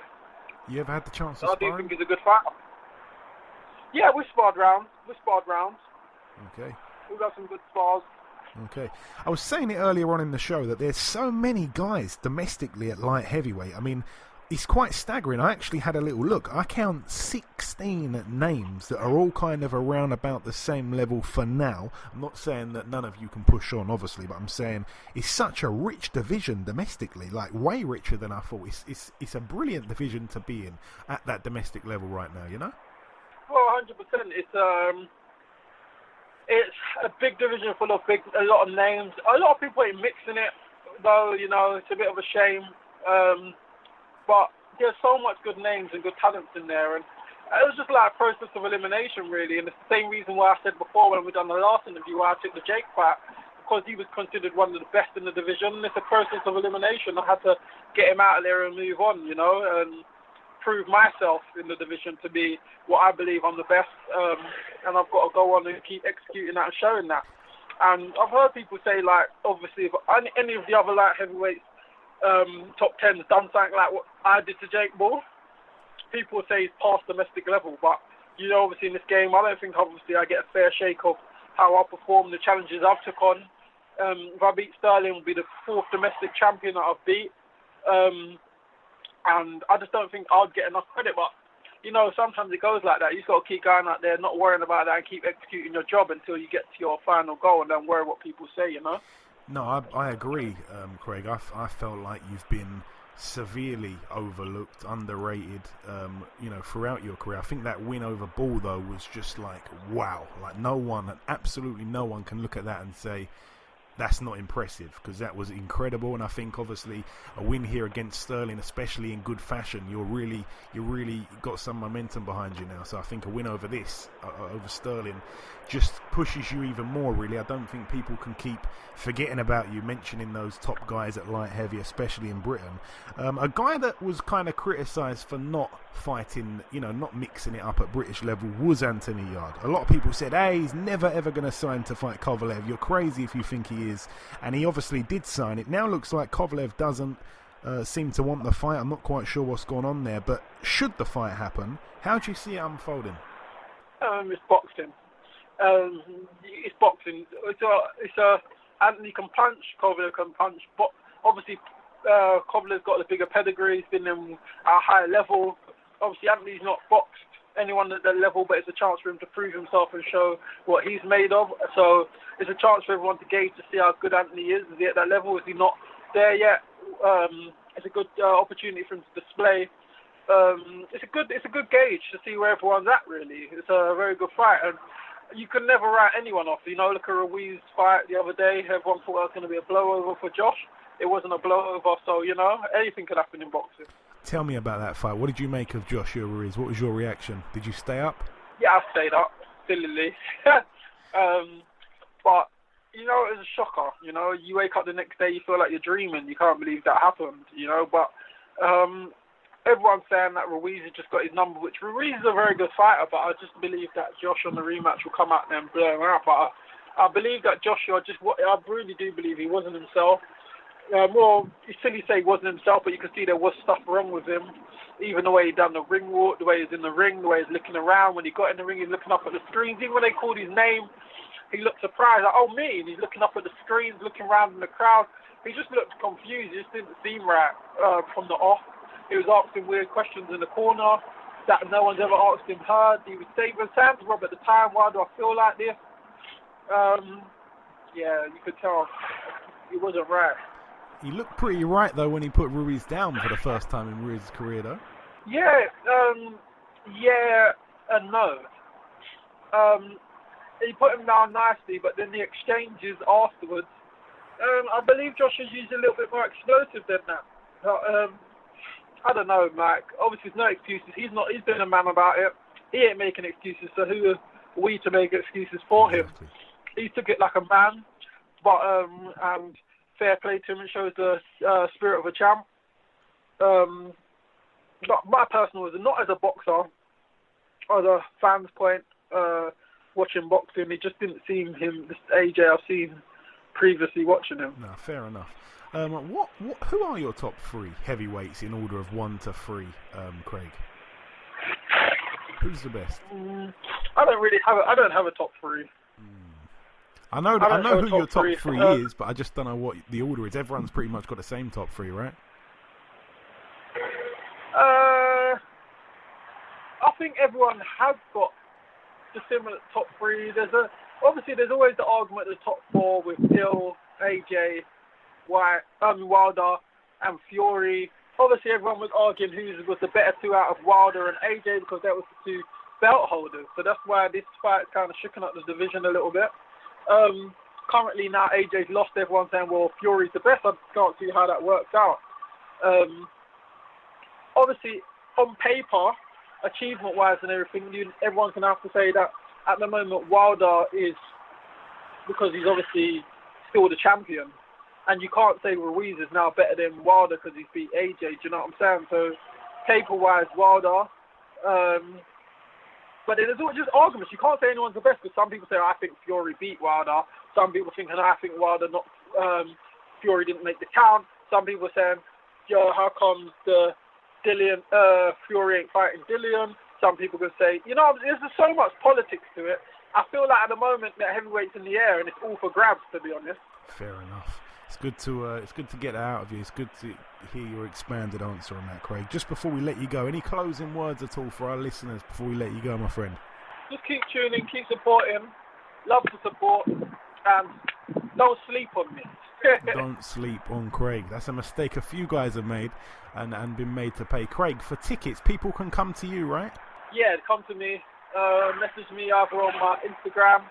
You ever had the chance to spar him? I do think he's a good fighter. Yeah, we sparred rounds. Okay. We've got some good spars. Okay. I was saying it earlier on in the show that there's so many guys domestically at light heavyweight. I mean, it's quite staggering. I actually had a little look. I count 16 names that are all kind of around about the same level for now. I'm not saying that none of you can push on, obviously, but I'm saying it's such a rich division domestically, like way richer than I thought. It's a brilliant division to be in at that domestic level right now, you know? Well, 100%. It's a big division full of a lot of names. A lot of people ain't mixing it, though, you know, it's a bit of a shame. But there's so much good names and good talents in there, and it was just like a process of elimination, really. And it's the same reason why I said before when we done the last interview why I took the Jake fight, because he was considered one of the best in the division. It's a process of elimination. I had to get him out of there and move on, you know, and prove myself in the division to be what I believe I'm the best. And I've got to go on and keep executing that and showing that. And I've heard people say, like, obviously, if any of the other light heavyweights top 10's done something like what I did to Jake Paul, people say he's past domestic level. But, you know, obviously in this game, I don't think obviously I get a fair shake of how I perform, the challenges I've took on. If I beat Sterling, it will be the 4th domestic champion that I've beat. And I just don't think I'd get enough credit. But, you know, sometimes it goes like that. You just got to keep going out there, not worrying about that, and keep executing your job until you get to your final goal, and don't worry what people say, you know? No, I agree, Craig. I felt like you've been severely overlooked, underrated, you know, throughout your career. I think that win over Ball, though, was just like, wow. Like, absolutely no one can look at that and say, that's not impressive, because that was incredible. And I think obviously a win here against Sterling, especially in good fashion, you really got some momentum behind you now. So I think a win over over Sterling just pushes you even more, really. I don't think people can keep forgetting about you, mentioning those top guys at light heavy, especially in Britain. A guy that was kind of criticised for not fighting, you know, not mixing it up at British level was Anthony Yarde. A lot of people said, hey, he's never ever going to sign to fight Kovalev. You're crazy if you think he is. And he obviously did sign. It now looks like Kovalev doesn't seem to want the fight. I'm not quite sure what's going on there, but should the fight happen, how do you see it unfolding? It's boxing. It's boxing. It's Anthony can punch, Kovalev can punch, but obviously Kovalev's got the bigger pedigree. He's been at a higher level. Obviously Anthony's not boxed anyone at that level, but it's a chance for him to prove himself and show what he's made of. So it's a chance for everyone to gauge to see how good Anthony is. Is he at that level? Is he not there yet? It's a good opportunity for him to display. It's a good gauge to see where everyone's at, really. It's a very good fight, and you can never write anyone off. You know, look at Ruiz fight the other day. Everyone thought it was going to be a blowover for Josh. It wasn't a blowover, so, you know, anything could happen in boxing. Tell me about that fight. What did you make of Joshua Ruiz? What was your reaction? Did you stay up? Yeah, I stayed up, silly. But, you know, it was a shocker. You know, you wake up the next day, you feel like you're dreaming. You can't believe that happened, you know. But everyone's saying that Ruiz has just got his number, which Ruiz is a very good fighter, but I just believe that Josh on the rematch will come out there and blow him out. But I believe that Joshua I really do believe he wasn't himself. Well, it's silly to say he wasn't himself, but you can see there was stuff wrong with him. Even the way he done the ring walk, the way he's in the ring, the way he's looking around. When he got in the ring, he's looking up at the screens. Even when they called his name, he looked surprised, like, oh, me. And he's looking up at the screens, looking around in the crowd. He just looked confused. It just didn't seem right from the off. He was asking weird questions in the corner that no one's ever asked him heard. He was saying to Rob at the time, why do I feel like this? Yeah, you could tell he wasn't right. He looked pretty right, though, when he put Ruiz down for the first time in Ruiz's career, though. Yeah, yeah and no. He put him down nicely, but then the exchanges afterwards, I believe Josh has used a little bit more explosive than that. I don't know, Mike. Obviously, there's no excuses. He's been a man about it. He ain't making excuses, so who are we to make excuses for him? He took it like a man, but and fair play to him. It shows the spirit of a champ. But my personal is not as a boxer, as a fan's point, watching boxing, it just didn't seem him the AJ I've seen previously watching him. No, fair enough. Who are your top three heavyweights in order of 1 to 3, Craig? Who's the best? I don't have a top 3. I know who your top 3 is, but I just don't know what the order is. Everyone's pretty much got the same top 3, right? I think everyone has got the similar top three. Obviously there's always the argument of the top four with Hill, AJ, Wilder, and Fury. Obviously everyone was arguing who was the better two out of Wilder and AJ because that was the two belt holders. So that's why this fight kind of shooken up the division a little bit. Currently now AJ's lost. Everyone's saying, well, Fury's the best. I can't see how that works out. Obviously, on paper, achievement-wise and everything, everyone's going to have to say that at the moment Wilder is, because he's obviously still the champion, and you can't say Ruiz is now better than Wilder because he's beat AJ, do you know what I'm saying? So, paper-wise, Wilder, but there's all just arguments. You can't say anyone's the best because some people say, I think Fury beat Wilder. Some people think, I think Wilder Fury didn't make the count. Some people are saying, yo, how come Fury ain't fighting Dillian? Some people could say, there's just so much politics to it. I feel like at the moment that heavyweight's in the air and it's all for grabs, to be honest. Fair enough. It's good to get that out of you. It's good to hear your expanded answer on that, Craig. Just before we let you go, any closing words at all for our listeners before we let you go, my friend? Just keep tuning, keep supporting, love the support, and don't sleep on me. Don't sleep on Craig. That's a mistake a few guys have made and been made to pay. Craig, for tickets, people can come to you, right? Yeah, come to me. Message me either on my Instagram.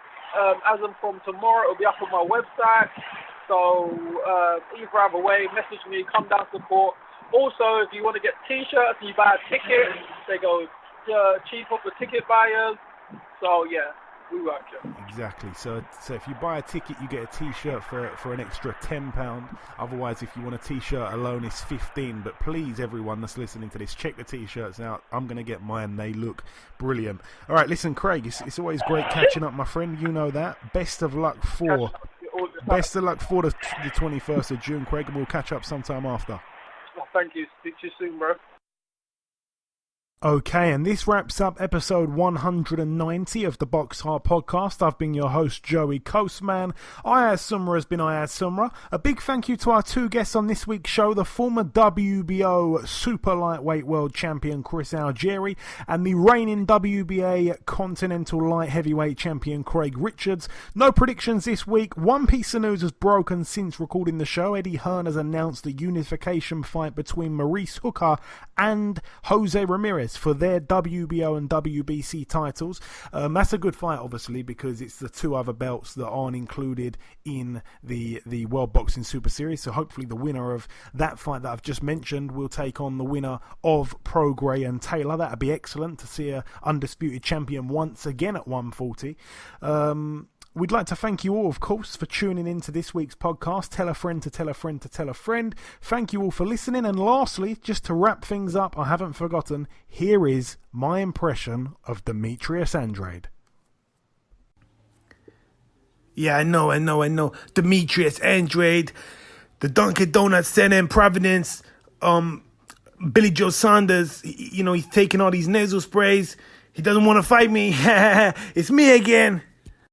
As I'm from tomorrow, it'll be up on my website. So either way, message me, come down, support. Also, if you want to get T-shirts and you buy a ticket, they go cheaper for ticket buyers. So yeah, we work it. Exactly. So if you buy a ticket, you get a T-shirt for an extra £10. Otherwise, if you want a T-shirt alone, it's $15. But please, everyone that's listening to this, check the T-shirts out. I'm going to get mine. They look brilliant. All right, listen, Craig, it's always great catching up, my friend. You know that. Best of luck for the 21st of June, Craig, and we'll catch up sometime after. Well, thank you. Speak to you soon, bro. Okay, and this wraps up episode 190 of the BoxHard Podcast. I've been your host, Joey Coastman. Ayaz Sumra has been Ayaz Sumra. A big thank you to our two guests on this week's show, the former WBO Super-Lightweight World Champion Chris Algieri and the reigning WBA Continental Light-Heavyweight Champion Craig Richards. No predictions this week. One piece of news has broken since recording the show. Eddie Hearn has announced the unification fight between Maurice Hooker and Jose Ramirez for their WBO and WBC titles. That's a good fight, obviously, because it's the two other belts that aren't included in the World Boxing Super Series. So hopefully the winner of that fight that I've just mentioned will take on the winner of Prograis and Taylor. That'd be excellent to see a undisputed champion once again at 140. We'd like to thank you all, of course, for tuning in to this week's podcast. Tell a friend to tell a friend to tell a friend. Thank you all for listening. And lastly, just to wrap things up, I haven't forgotten, here is my impression of Demetrius Andrade. Yeah, I know. Demetrius Andrade, the Dunkin' Donuts Center in Providence, Billy Joe Saunders, he's taking all these nasal sprays. He doesn't want to fight me. It's me again.